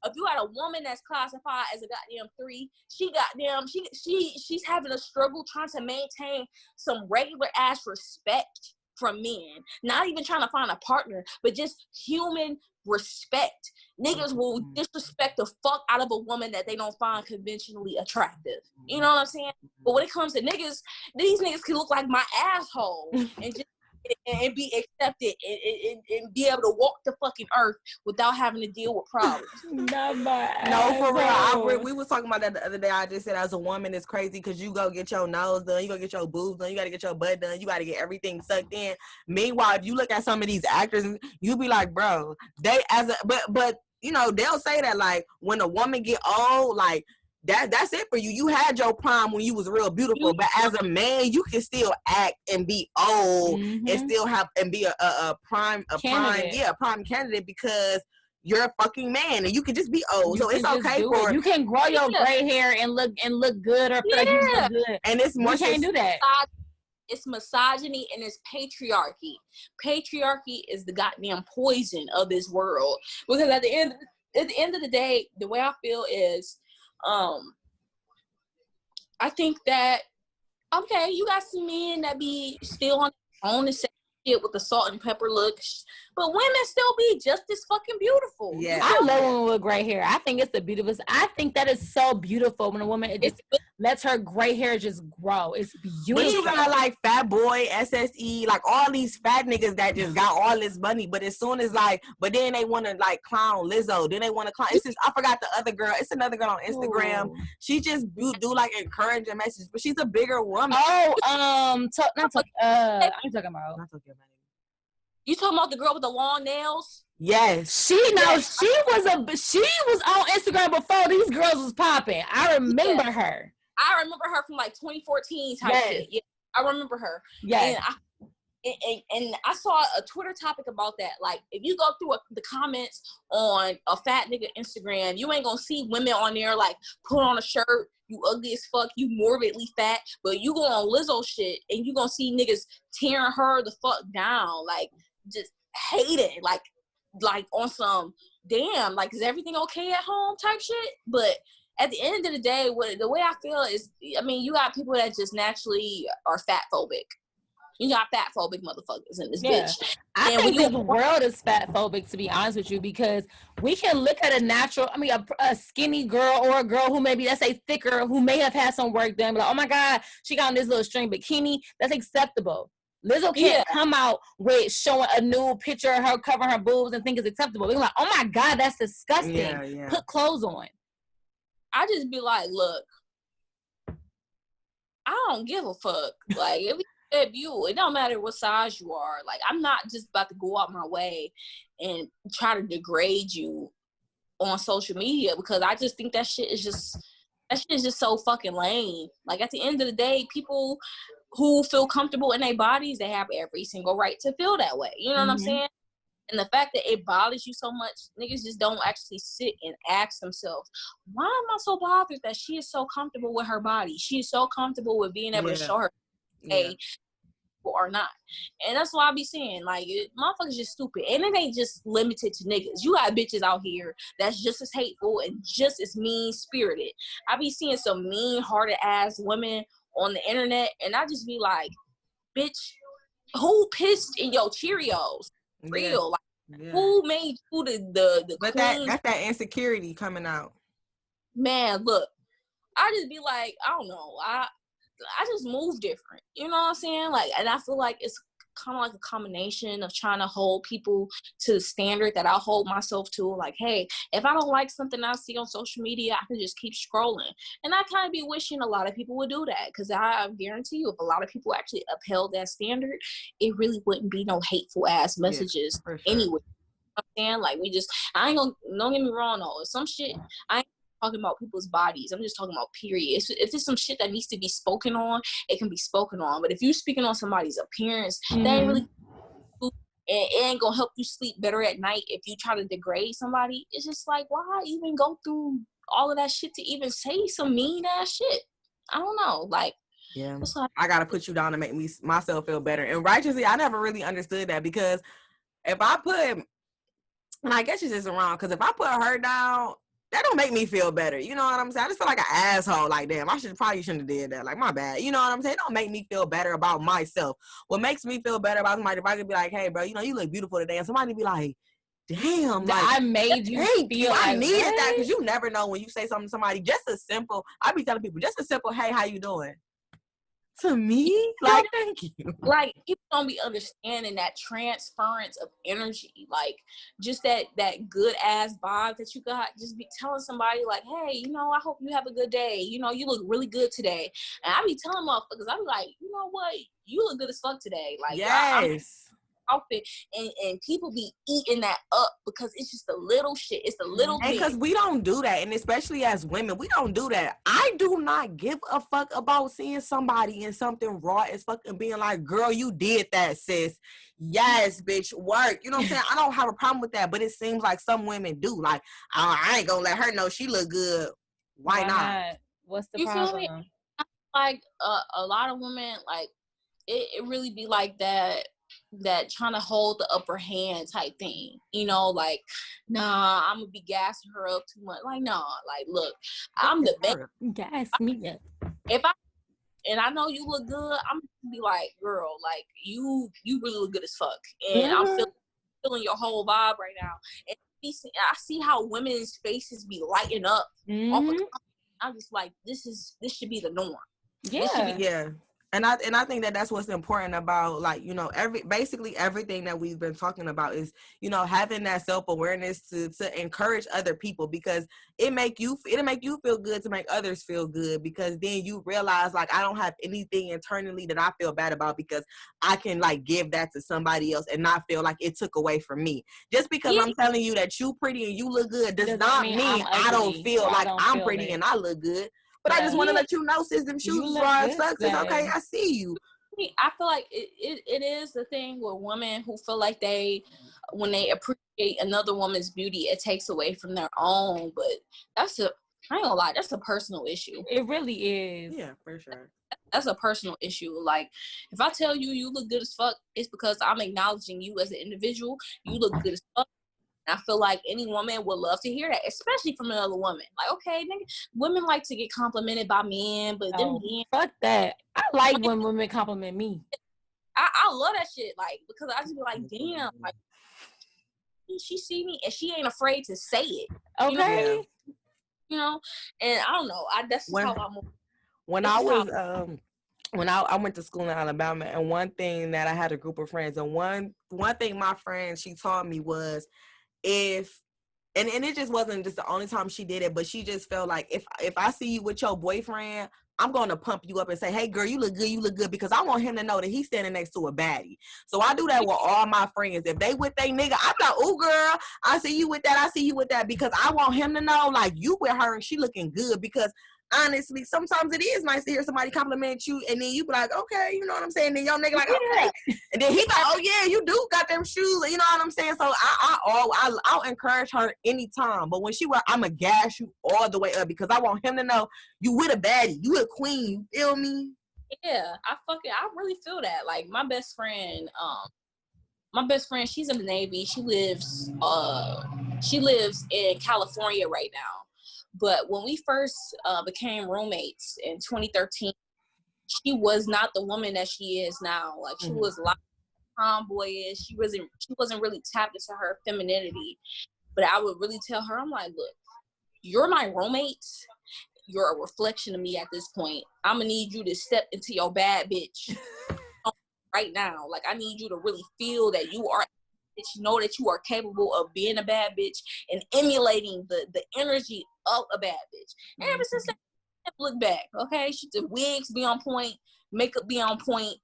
S3: if you got a woman that's classified as a goddamn 3, she's having a struggle trying to maintain some regular ass respect from men. Not even trying to find a partner, but just human respect. Niggas will disrespect the fuck out of a woman that they don't find conventionally attractive. You know what I'm saying? But when it comes to niggas, these niggas can look like my asshole and just and be accepted and be able to walk the fucking earth without having to deal with problems.
S2: No, for real. We was talking about that the other day. I just said, as a woman, it's crazy because you go get your nose done, you go get your boobs done, you got to get your butt done, you got to get everything sucked in. Meanwhile, if you look at some of these actors, you be like, bro, but you know, they'll say that, like, when a woman get old, like, that's it for you. You had your prime when you was real beautiful, but as a man, you can still act and be old and still have and be a prime candidate because you're a fucking man and you can just be old. So it's okay for
S1: you can grow your gray hair and look good or feel like you look good.
S2: And it's more,
S1: you can't do that.
S3: It's misogyny and it's patriarchy. Patriarchy is the goddamn poison of this world. Because at the end of the day, the way I feel is, I think that, okay, you got some men that be still on the same shit with the salt and pepper look, but women still be just as fucking beautiful.
S1: Yeah, I love women with gray hair. I think it's the beautiful. I think that is so beautiful when a woman just lets her gray hair just grow. It's beautiful.
S2: But you got like Fat Boy, SSE, like all these fat niggas that just got all this money. But as soon as but then they want to like clown Lizzo. Then they want to clown. It's just, I forgot the other girl. It's another girl on Instagram. Ooh. She just do like encouraging messages, but she's a bigger woman.
S1: Oh, I'm talking about.
S3: You talking about the girl with the long nails?
S2: Yes.
S1: She was on Instagram before these girls was popping. I remember her.
S3: I remember her from like 2014 type shit. Yeah, I remember her.
S1: Yeah.
S3: And I saw a Twitter topic about that. Like, if you go through the comments on a fat nigga Instagram, you ain't gonna see women on there like, put on a shirt, you ugly as fuck, you morbidly fat. But you go on Lizzo shit and you gonna see niggas tearing her the fuck down, like just hating, like on some damn, like, is everything okay at home type shit. But at the end of the day, the way I feel is, I mean, you got people that just naturally are fat phobic. You got fat phobic motherfuckers in this bitch.
S1: I think the world is fat phobic, to be honest with you, because we can look at a skinny girl or a girl who maybe, let's say, thicker, who may have had some work done, but like, oh my God, she got on this little string bikini. That's acceptable. Lizzo can't come out with showing a nude picture of her covering her boobs and think it's acceptable. They're like, oh my God, that's disgusting. Yeah. Put clothes on.
S3: I just be like, look, I don't give a fuck. Like, if you, it don't matter what size you are. Like, I'm not just about to go out my way and try to degrade you on social media, because I just think that shit is just so fucking lame. Like, at the end of the day, people who feel comfortable in their bodies, they have every single right to feel that way. You know what I'm saying? And the fact that it bothers you so much, niggas just don't actually sit and ask themselves, why am I so bothered that she is so comfortable with her body? She is so comfortable with being able to show her or not. And that's why I be saying, like, motherfuckers just stupid. And it ain't just limited to niggas. You got bitches out here that's just as hateful and just as mean-spirited. I be seeing some mean-hearted ass women on the internet, and I just be like, bitch, who pissed in your Cheerios? Real. Like, who made you the
S2: but
S3: queen?
S2: That's that insecurity coming out.
S3: Man, look, I just be like, I don't know. I just move different. You know what I'm saying? Like, and I feel like it's kind of like a combination of trying to hold people to the standard that I hold myself to. Like, hey, if I don't like something I see on social media, I can just keep scrolling. And I kind of be wishing a lot of people would do that, because I guarantee you, if a lot of people actually upheld that standard, it really wouldn't be no hateful ass messages anyway. And like, I ain't gonna, don't get me wrong though, some shit, I ain't talking about people's bodies, I'm just talking about period. If it's some shit that needs to be spoken on, it can be spoken on. But if you're speaking on somebody's appearance, that ain't really, and it ain't gonna help you sleep better at night if you try to degrade somebody. It's just like, why even go through all of that shit to even say some mean ass shit? I don't know, like,
S2: yeah, I gotta put you down to make myself feel better. And righteously, I never really understood that, because if I put, and I guess it's just wrong, because if I put her down, that don't make me feel better. You know what I'm saying? I just feel like an asshole. Like, damn, probably shouldn't have did that. Like, my bad. You know what I'm saying? It don't make me feel better about myself. What makes me feel better about somebody, if I could be like, hey, bro, you know, you look beautiful today. And somebody be like, damn, like,
S1: I made you feel
S2: I
S1: like,
S2: needed
S1: what?
S2: that, because you never know when you say something to somebody. Just a simple, I be telling people, just a simple, hey, how you doing? To me, like, thank you.
S3: Like, people don't be understanding that transference of energy, like just that good ass vibe that you got. Just be telling somebody like, hey, you know, I hope you have a good day. You know, you look really good today. And I be telling motherfuckers, I be like, you know what, you look good as fuck today. Like,
S2: yes.
S3: Outfit, and people be eating that up because it's just the little shit. It's the little thing.
S2: Because we don't do that, and especially as women, we don't do that. I do not give a fuck about seeing somebody in something raw as fuck and being like, girl, you did that, sis. Yes, bitch, work. You know what I'm saying? I don't have a problem with that, but it seems like some women do. Like, I ain't gonna let her know she look good. Why not?
S1: What's the
S3: you
S1: problem?
S3: Feel me? Like, a lot of women, like, it really be like that trying to hold the upper hand type thing, you know, like, nah, I'm gonna be gassing her up too much. Like, nah, like, look, I'm the best.
S1: Gas me up.
S3: And I know you look good, I'm gonna be like, girl, like, you really look good as fuck, and I'm feeling your whole vibe right now. And I see how women's faces be lighting up off of, I'm just like, this should be the norm.
S2: Yeah. And I think that that's what's important about, like, you know, basically everything that we've been talking about is, you know, having that self-awareness to encourage other people, because it'll make you feel good to make others feel good, because then you realize, like, I don't have anything internally that I feel bad about, because I can, like, give that to somebody else and not feel like it took away from me. Just because I'm telling you that you pretty and you look good does not mean I don't feel like I'm pretty and I look good. But I just want to let you know, sis, them shoes raw as fuck. It's okay, I see you.
S3: I feel like it is the thing with women who feel like when they appreciate another woman's beauty, it takes away from their own. But I ain't gonna lie, that's a personal issue.
S1: It really is.
S2: Yeah, for sure.
S3: That's a personal issue. Like, if I tell you look good as fuck, it's because I'm acknowledging you as an individual. You look good as fuck. I feel like any woman would love to hear that, especially from another woman. Like, okay, nigga, women like to get complimented by men, but then again,
S1: fuck that. I like when women compliment me.
S3: I love that shit, like, because I just be like, damn, like, she see me and she ain't afraid to say it.
S1: Okay.
S3: You know? And I don't know. That's just how I'm.
S2: When I was when I went to school in Alabama, and one thing that I had a group of friends, and one thing my friend, she taught me was, and it just wasn't just the only time she did it, but she just felt like if I see you with your boyfriend, I'm going to pump you up and say, hey, girl, you look good, because I want him to know that he's standing next to a baddie. So I do that with all my friends. If they with they nigga, I'm like, oh, girl, I see you with that, because I want him to know, like, you with her and she looking good, because honestly, sometimes it is nice to hear somebody compliment you, and then you be like, okay, you know what I'm saying? Then your nigga like, okay. And then he like, oh yeah, you do got them shoes, you know what I'm saying? So I'll encourage her anytime. But when she wear, I'ma gas you all the way up, because I want him to know you with a baddie, you a queen, you feel me?
S3: Yeah, I really feel that. Like, my best friend, she's in the Navy. She lives in California right now. But when we first became roommates in 2013, she was not the woman that she is now. Like, she was a lot tomboyish. She wasn't really tapped into her femininity. But I would really tell her, I'm like, look, you're my roommate. You're a reflection of me at this point. I'm gonna need you to step into your bad bitch. right now. Like, I need you to really feel that you are, that you know that you are capable of being a bad bitch and emulating the energy of a bad bitch. And ever since that, look back, okay? The wigs be on point, makeup be on point,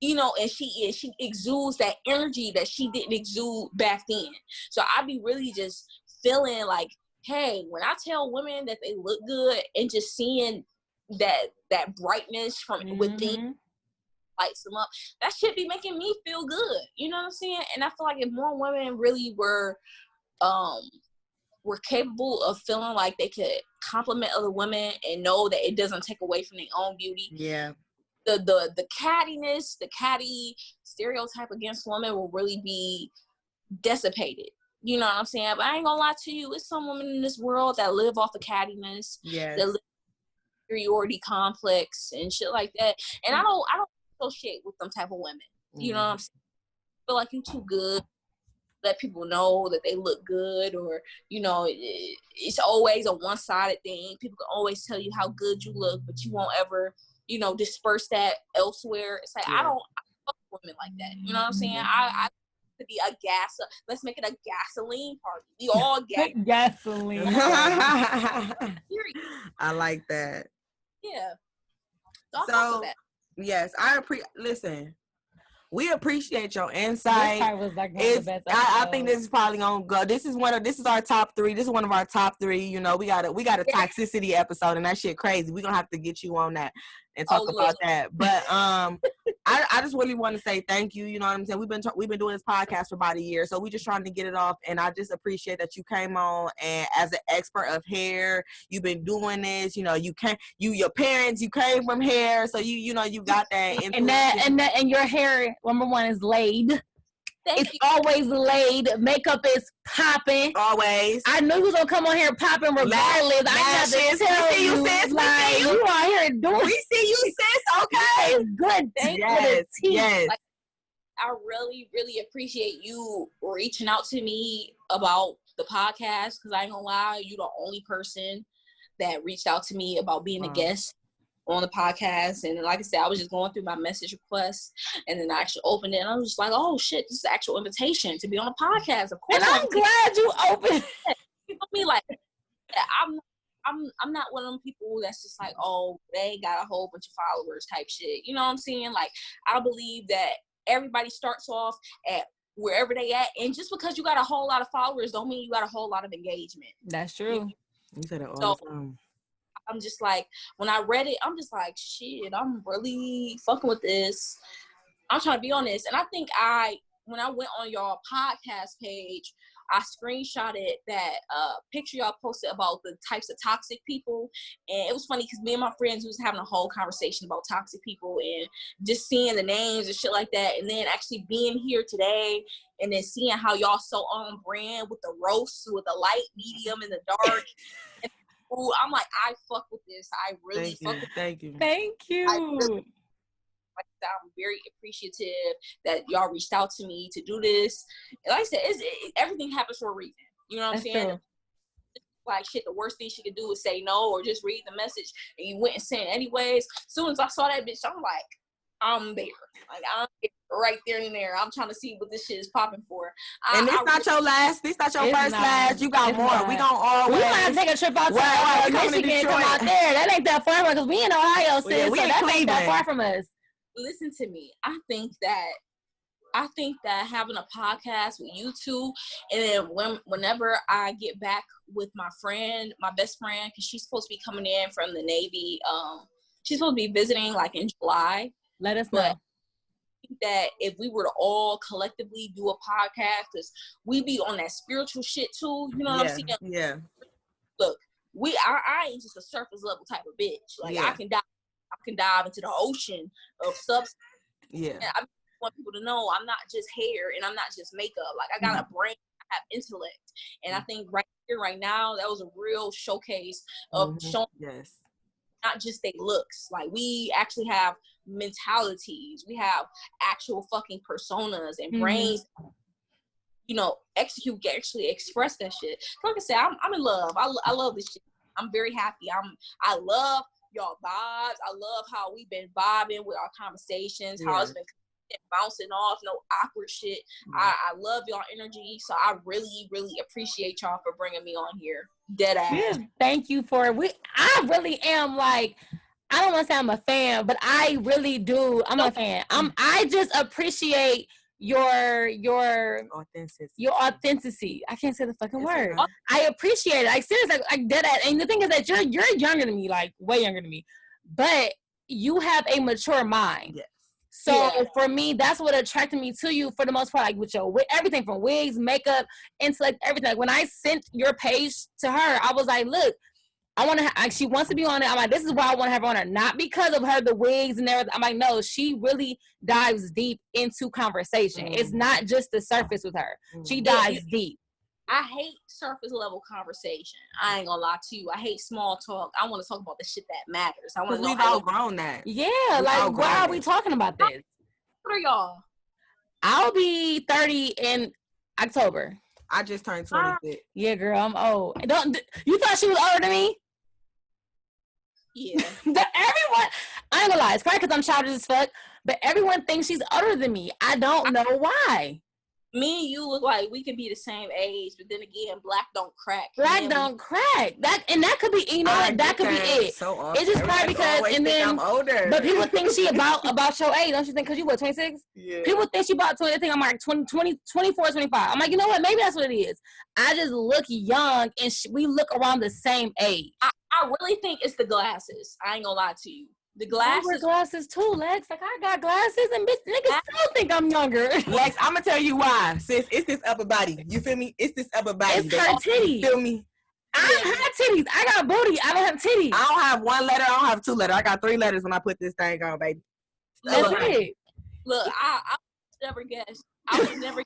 S3: you know, and she exudes that energy that she didn't exude back then. So I be really just feeling like, hey, when I tell women that they look good and just seeing that brightness from within lights them up, that shit be making me feel good. You know what I'm saying? And I feel like if more women really were capable of feeling like they could compliment other women and know that it doesn't take away from their own beauty.
S2: Yeah.
S3: The cattiness, the catty stereotype against women will really be dissipated. You know what I'm saying? But I ain't gonna lie to you, it's some women in this world that live off the cattiness, that live superiority complex and shit like that. And I don't associate with them type of women. You know what I'm saying? I feel like you too good. Let people know that they look good, or, you know, it's always a one-sided thing. People can always tell you how good you look, but you won't ever, you know, disperse that elsewhere. It's like, I fuck women like that. You know what I'm saying? I to be a let's make it a gasoline party. We all
S1: gasoline.
S2: I like that.
S3: Yeah. So that.
S2: Yes, listen. We appreciate your insight.
S1: This part was like one of the best
S2: I think this is probably gonna go. This is our top 3. This is one of our top 3. You know, we got a toxicity episode, and that shit crazy. We're gonna have to get you on that and talk about that. But I just really want to say thank you. You know what I'm saying? We've been doing this podcast for about a year, so we just trying to get it off. And I just appreciate that you came on, and as an expert of hair, you've been doing this. You know, your parents, you came from hair, so you know you got that.
S1: And your hair, number one, is laid. It's always laid. Makeup is popping.
S2: Always.
S1: I knew you was gonna come on here popping regardless. I had to tell you, sis. Like, you are here doing.
S2: We see you, sis. Okay.
S1: It's good.
S2: Yes.
S3: Like, I really, really appreciate you reaching out to me about the podcast, because I ain't gonna lie, you're the only person that reached out to me about being a guest on the podcast. And like I said, I was just going through my message requests, and then I actually opened it, and I was just like, oh shit, this is an actual invitation to be on a podcast. Of course.
S1: And I'm glad you opened it.
S3: You know me, like, I'm not one of them people that's just like, oh, they got a whole bunch of followers type shit. You know what I'm saying? Like, I believe that everybody starts off at wherever they at, and just because you got a whole lot of followers don't mean you got a whole lot of engagement.
S1: That's true.
S2: You said it all the time.
S3: I'm just like, when I read it, I'm just like, shit, I'm really fucking with this. I'm trying to be honest. And I think when I went on y'all podcast page, I screenshotted that picture y'all posted about the types of toxic people. And it was funny because me and my friends was having a whole conversation about toxic people and just seeing the names and shit like that. And then actually being here today and then seeing how y'all so on brand with the roast, with the light, medium, and the dark. I'm like, I fuck with this. I really fuck with this.
S2: Thank you.
S3: I'm very appreciative that y'all reached out to me to do this. Like I said, everything happens for a reason. You know what I'm saying?
S1: True.
S3: Like, shit, the worst thing she could do is say no or just read the message, and you went and sent it anyways. As soon as I saw that bitch, I'm like, I'm there. Like, I'm right there and there. I'm trying to see what this shit is popping for.
S2: And this not your last. This not your first last. You got more. Not. We gonna always.
S1: We might take a trip out to Michigan and come out there. That ain't that far because we in Ohio, sis.
S2: Yeah,
S1: so that ain't that far from us.
S3: Listen to me. I think that having a podcast with you two, and then whenever I get back with my best friend, because she's supposed to be coming in from the Navy. She's supposed to be visiting like in July.
S1: Let us know.
S3: I think that if we were to all collectively do a podcast, because we be on that spiritual shit too. You know what I'm saying?
S2: Yeah.
S3: Look, I ain't just a surface level type of bitch. Like, I can dive into the ocean of substance.
S2: Yeah.
S3: And I want people to know I'm not just hair and I'm not just makeup. Like, I got a brain, I have intellect. And I think right here, right now, that was a real showcase of showing not just their looks. Like, we actually have mentalities. We have actual fucking personas and brains, you know, actually express that shit. Like I said, I'm in love. I love this shit. I'm very happy. I love y'all vibes. I love how we've been vibing with our conversations, how it's been bouncing off, no awkward shit. I love y'all energy, so I really, really appreciate y'all for bringing me on here. Dead ass.
S1: Yeah, thank you for it. I really am like, I don't want to say I'm a fan, but I really do. I'm a fan. I just appreciate your authenticity. I can't say the fucking word. I appreciate it. Like seriously, like dead ass. And the thing is that you're younger than me, like way younger than me, but you have a mature mind.
S2: Yes.
S1: So for me, that's what attracted me to you for the most part, like with everything from wigs, makeup, intellect, everything. Like when I sent your page to her, I was like, look, I want to. She wants to be on it. I'm like, this is why I want to have her on her, not because of her the wigs and everything. I'm like, no, she really dives deep into conversation. It's not just the surface with her. She dives deep.
S3: I hate surface level conversation. I ain't gonna lie to you. I hate small talk. I want to talk about the shit that matters. I want to know.
S2: We've outgrown that.
S1: Yeah, like why are we talking about this?
S3: What are y'all?
S1: I'll be 30 in October.
S2: I just turned 26.
S1: Yeah, girl, I'm old. You thought she was older than me?
S3: Yeah.
S1: Everyone, I ain't gonna lie, it's probably because I'm childish as fuck, but everyone thinks she's older than me. I don't know why.
S3: Me and you look like we could be the same age, but then again, black don't crack.
S1: Black don't crack. That could be, you know what? That could be it.
S2: So awesome.
S1: It's just probably because, and then
S2: I'm older.
S1: But people think she about your age, don't you think? Because you what, 26?
S2: Yeah.
S1: People think she about 20. They think I'm like 20, 24, 25. I'm like, you know what? Maybe that's what it is. I just look young, and we look around the same age.
S3: I really think it's the glasses. I ain't gonna lie to you. The glasses.
S1: I wear glasses too, Lex. Like I got glasses, and niggas still think I'm younger.
S2: Lex, I'm gonna tell you why. Sis, it's this upper body. You feel me? It's this upper body.
S1: It's her titties.
S2: You feel me?
S1: I don't have titties. I got booty. I don't have titties.
S2: I don't have one letter. I don't have two letters. I got three letters when I put this thing on, baby.
S1: That's it.
S3: Look, I never guessed. I would never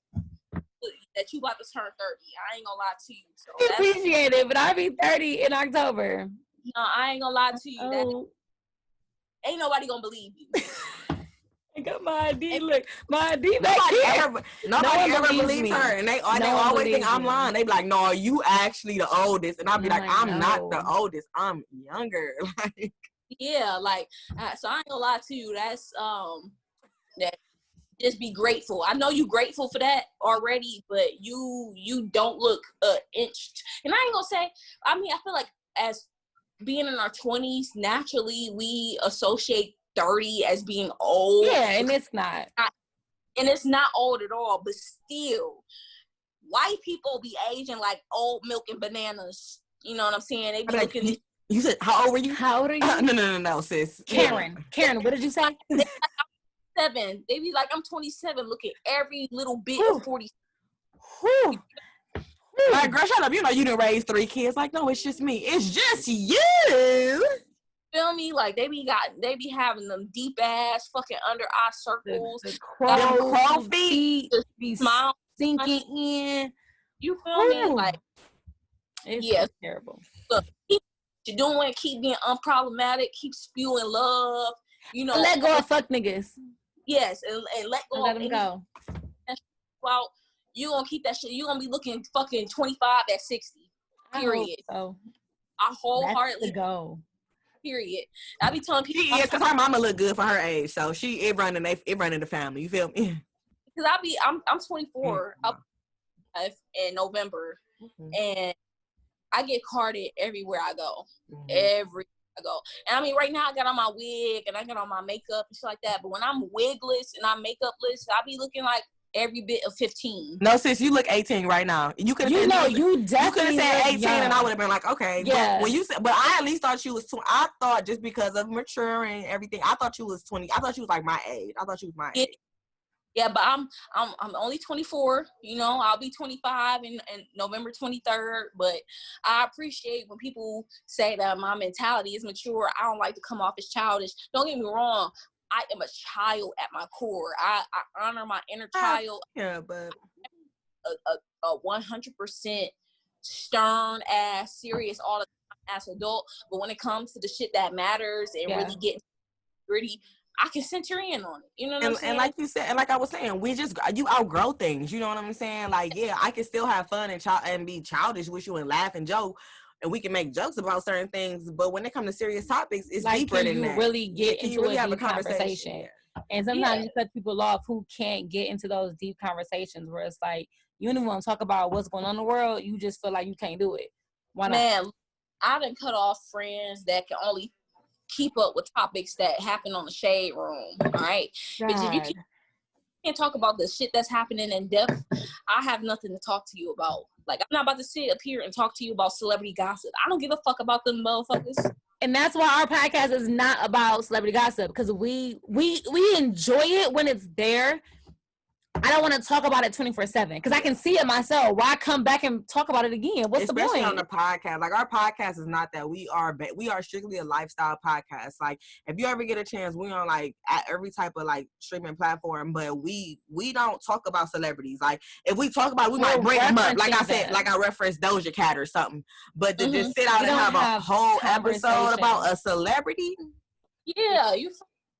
S3: that you about to turn 30. I ain't gonna lie to you. So
S1: I appreciate it, but I'll be 30 in October.
S3: No, I ain't gonna lie to you. That ain't nobody gonna believe you.
S1: I got my ID. Look, my ID.
S2: Nobody ever believes her, and they always think I'm lying. They be like, "No, you actually the oldest," and I'll be like, "I'm not the oldest. I'm younger." Like,
S3: yeah, like so. I ain't gonna lie to you. That's that. Just be grateful. I know you grateful for that already, but you don't look inched. And I ain't gonna say. I mean, I feel like as being in our 20s, naturally we associate 30 as being old.
S1: Yeah, and it's not.
S3: And it's not old at all, but still, white people be aging like old milk and bananas. You know what I'm saying? They be
S2: like,
S3: looking.
S2: You said, how old were you?
S1: How old are you?
S2: No, sis.
S1: Karen, what did you say?
S3: 7. They be like, I'm 27. Look at every little bit of 40.
S2: Like, girl, shut up. You know you didn't raise 3 kids. Like, no, it's just me. It's just you.
S3: Feel me? Like they be having them deep ass fucking under eye circles.
S1: The crow feet be
S3: smile
S1: sinking in.
S3: You feel me? Like
S1: it's terrible.
S3: Look, keep what you're doing, keep being unproblematic, keep spewing love. You know,
S1: let go of fuck niggas.
S3: Yes, and let go.
S1: Let them go.
S3: Well, you gonna keep that shit. You gonna be looking fucking 25 at 60. Period. I wholeheartedly
S1: go.
S3: Period. I be telling people.
S2: She is, because her mama look good for her age, so it running the family. You feel me?
S3: Because I'm 24 in November, and I get carded everywhere I go. Everywhere I go. And I mean, right now I got on my wig and I got on my makeup and shit like that. But when I'm wigless and I'm makeupless, I be looking like every bit of 15.
S2: No, sis, you look 18 right now. You could have said 18 and I would have been like, okay.
S1: Yeah.
S2: But when you said, but I at least thought you was 20. I thought just because of maturing and everything, I thought you was 20. I thought you was like my age. I thought you was my age.
S3: Yeah, but I'm only 24. You know, I'll be 25 in November 23rd. But I appreciate when people say that my mentality is mature. I don't like to come off as childish. Don't get me wrong. I am a child at my core. I honor my inner child.
S2: Yeah, but
S3: a 100% stern ass, serious all the time ass adult. But when it comes to the shit that matters and really getting gritty, I can center in on it. You know what I'm saying?
S2: And like you said, and like I was saying, you outgrow things. You know what I'm saying? Like, yeah, I can still have fun and be childish with you and laugh and joke. And we can make jokes about certain things, but when it comes to serious topics, it's like, deeper than that.
S1: Really get into
S2: really
S1: a
S2: have a
S1: conversation. And sometimes you cut people off who can't get into those deep conversations where it's like, you don't even want to talk about what's going on in the world. You just feel like you can't do it. Why not?
S3: Man, I done cut off friends that can only keep up with topics that happen on the shade room. All right. Because if you can't talk about the shit that's happening in depth, I have nothing to talk to you about. Like, I'm not about to sit up here and talk to you about celebrity gossip. I don't give a fuck about them motherfuckers.
S1: And that's why our podcast is not about celebrity gossip, because we enjoy it when it's there. I don't want to talk about it 24/7 because I can see it myself. Why come back and talk about it again? What's the point?
S2: Especially on the podcast. Like, our podcast is not that. We are strictly a lifestyle podcast. Like, if you ever get a chance, we on like at every type of like streaming platform, but we don't talk about celebrities. Like, if we talk about it, we might bring them up. Like I said, like I referenced Doja Cat or something. But to just sit out and have a whole episode about a celebrity,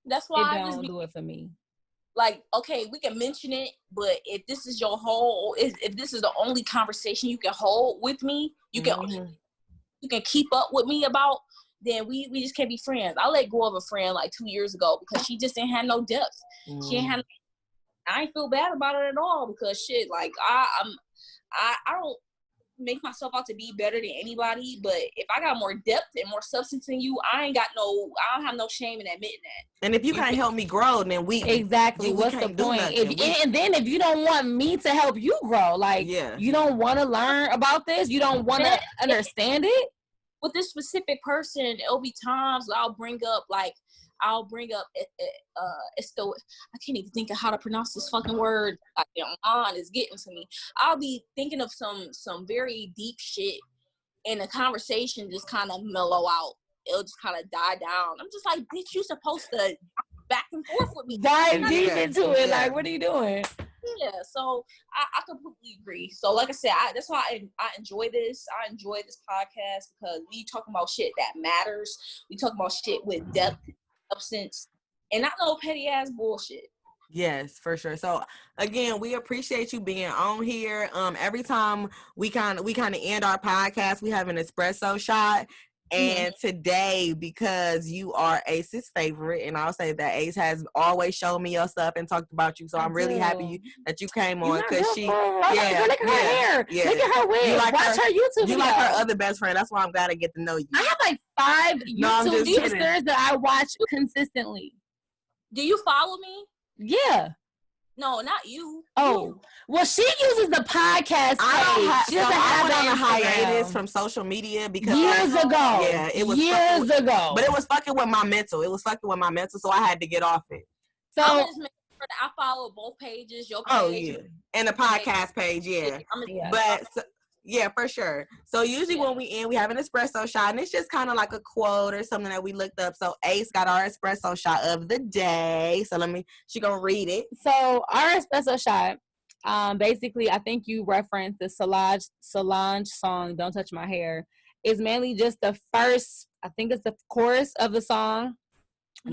S3: that's why
S1: I don't do it for me.
S3: Like, okay, we can mention it, but if this is your whole, if this is the only conversation you can hold with me, you can keep up with me about, then we just can't be friends. I let go of a friend like 2 years ago because she just didn't have no depth. She ain't have. I ain't feel bad about it at all because shit, like I don't make myself out to be better than anybody, but if I got more depth and more substance than you, I don't have no shame in admitting that.
S2: And if you can't help me grow, then what's
S1: the point? And then if you don't want me to help you grow, like you don't want to learn about this, you don't want to understand it.
S3: With this specific person, there'll be times I'll bring up Esto. I can't even think of how to pronounce this fucking word. Like, on is getting to me. I'll be thinking of some very deep shit, and the conversation just kind of mellow out. It'll just kind of die down. I'm just like, bitch, you supposed to back and forth with me.
S1: Dive deep into it. Like, what are you doing?
S3: Yeah, so I completely agree. So like I said, that's why I enjoy this. I enjoy this podcast because we talking about shit that matters. We talk about shit with depth, substance, and not no petty ass bullshit.
S2: Yes, for sure. So again, we appreciate you being on here. Every time we kind of end our podcast, we have an espresso shot. And today, because you are Ace's favorite, and I'll say that Ace has always shown me your stuff and talked about you, so I'm really happy that you came on because she,
S1: look at her hair, look at her wig, watch her YouTube video.
S2: You like her other best friend. That's why I'm glad to get to know you.
S1: I have like 5 YouTube sisters that I watch consistently.
S3: Do you follow me?
S1: Yeah.
S2: No, not you.
S1: Oh, well, she uses the podcast page.
S2: I went on a hiatus from social media because
S1: years ago.
S2: Yeah, it was
S1: years ago.
S2: But it was fucking with my mental. So I had to get off it.
S3: So I just make sure that I follow both pages. Your page.
S2: Oh yeah, and the podcast page. Yeah, but. Yeah, for sure. So usually when we end, we have an espresso shot, and it's just kind of like a quote or something that we looked up. So Ace got our espresso shot of the day. So she gonna read it.
S1: So our espresso shot, basically, I think you referenced the Solange song, "Don't Touch My Hair." Is mainly just the first, I think it's the chorus of the song.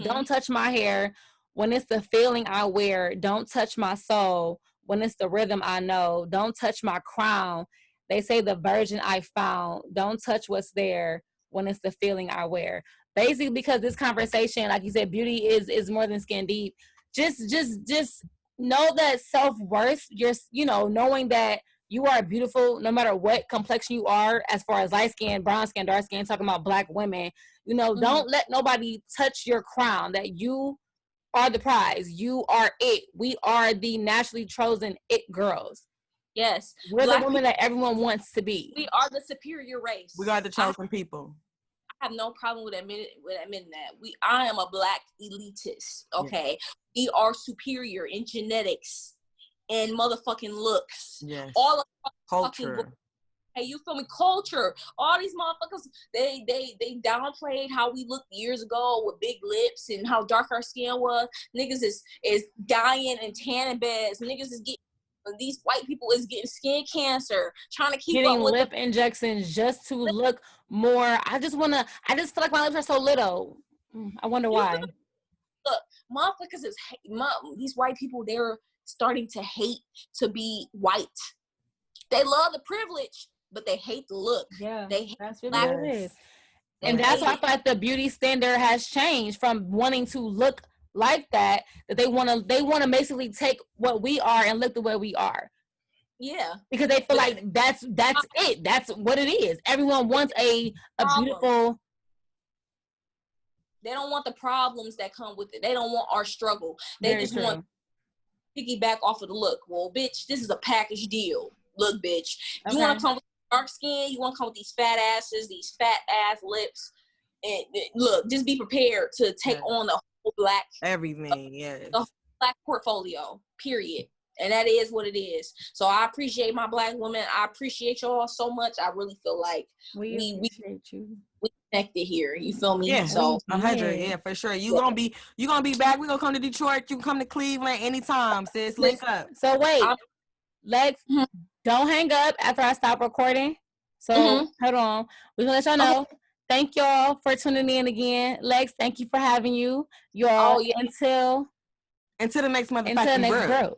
S1: Don't touch my hair when it's the feeling I wear. Don't touch my soul when it's the rhythm I know. Don't touch my crown. They say the virgin I found. Don't touch what's there when it's the feeling I wear. Basically, because this conversation, like you said, beauty is more than skin deep. Just know that self-worth, knowing that you are beautiful no matter what complexion you are, as far as light skin, brown skin, dark skin, talking about black women. Don't let nobody touch your crown, that you are the prize. You are it. We are the naturally chosen it girls.
S3: Yes.
S1: We're the women that everyone wants to be.
S3: We are the superior race.
S2: We are the chosen people.
S3: I have no problem with admitting that. I am a black elitist, okay? Yeah. We are superior in genetics and motherfucking looks.
S2: Yes.
S3: All of
S2: culture.
S3: Hey, you feel me? Culture. All these motherfuckers, they downplayed how we looked years ago with big lips and how dark our skin was. Niggas is dying in tanning beds. Niggas is getting, these white people is getting skin cancer, trying to keep
S1: getting
S3: up with
S1: lip injections just to look more. I just feel like my lips are so little. I wonder why.
S3: Look, motherfuckers these white people, they're starting to hate to be white. They love the privilege, but they hate the look.
S1: Yeah,
S3: they hate
S1: that's really what it is. And that's why I feel like the beauty standard has changed from wanting to look like that they want to basically take what we are and look the way we are.
S3: Yeah,
S1: because they feel like that's it. That's what it is. Everyone wants a beautiful.
S3: They don't want the problems that come with it. They don't want our struggle. They just want piggyback off of the look. Well, bitch, this is a package deal. Look, bitch, you want to come with dark skin? You want to come with these fat asses, these fat ass lips? And look, just be prepared to take on the whole black
S2: everything. Yeah,
S3: the whole black portfolio. Period. And that is what it is. So I appreciate my black women. I appreciate y'all so much. I really feel like we
S1: appreciate you.
S3: We connected here. You feel me?
S2: Yeah,
S3: so
S2: 100. Yeah, for sure. You gonna be back. We gonna come to Detroit. You can come to Cleveland anytime, sis. Link up.
S1: So wait, Lex, don't hang up after I stop recording. So hold on. We're gonna let y'all know. Thank y'all for tuning in again. Lex, thank you for having you. Y'all until
S2: the next motherfucking
S1: Brew.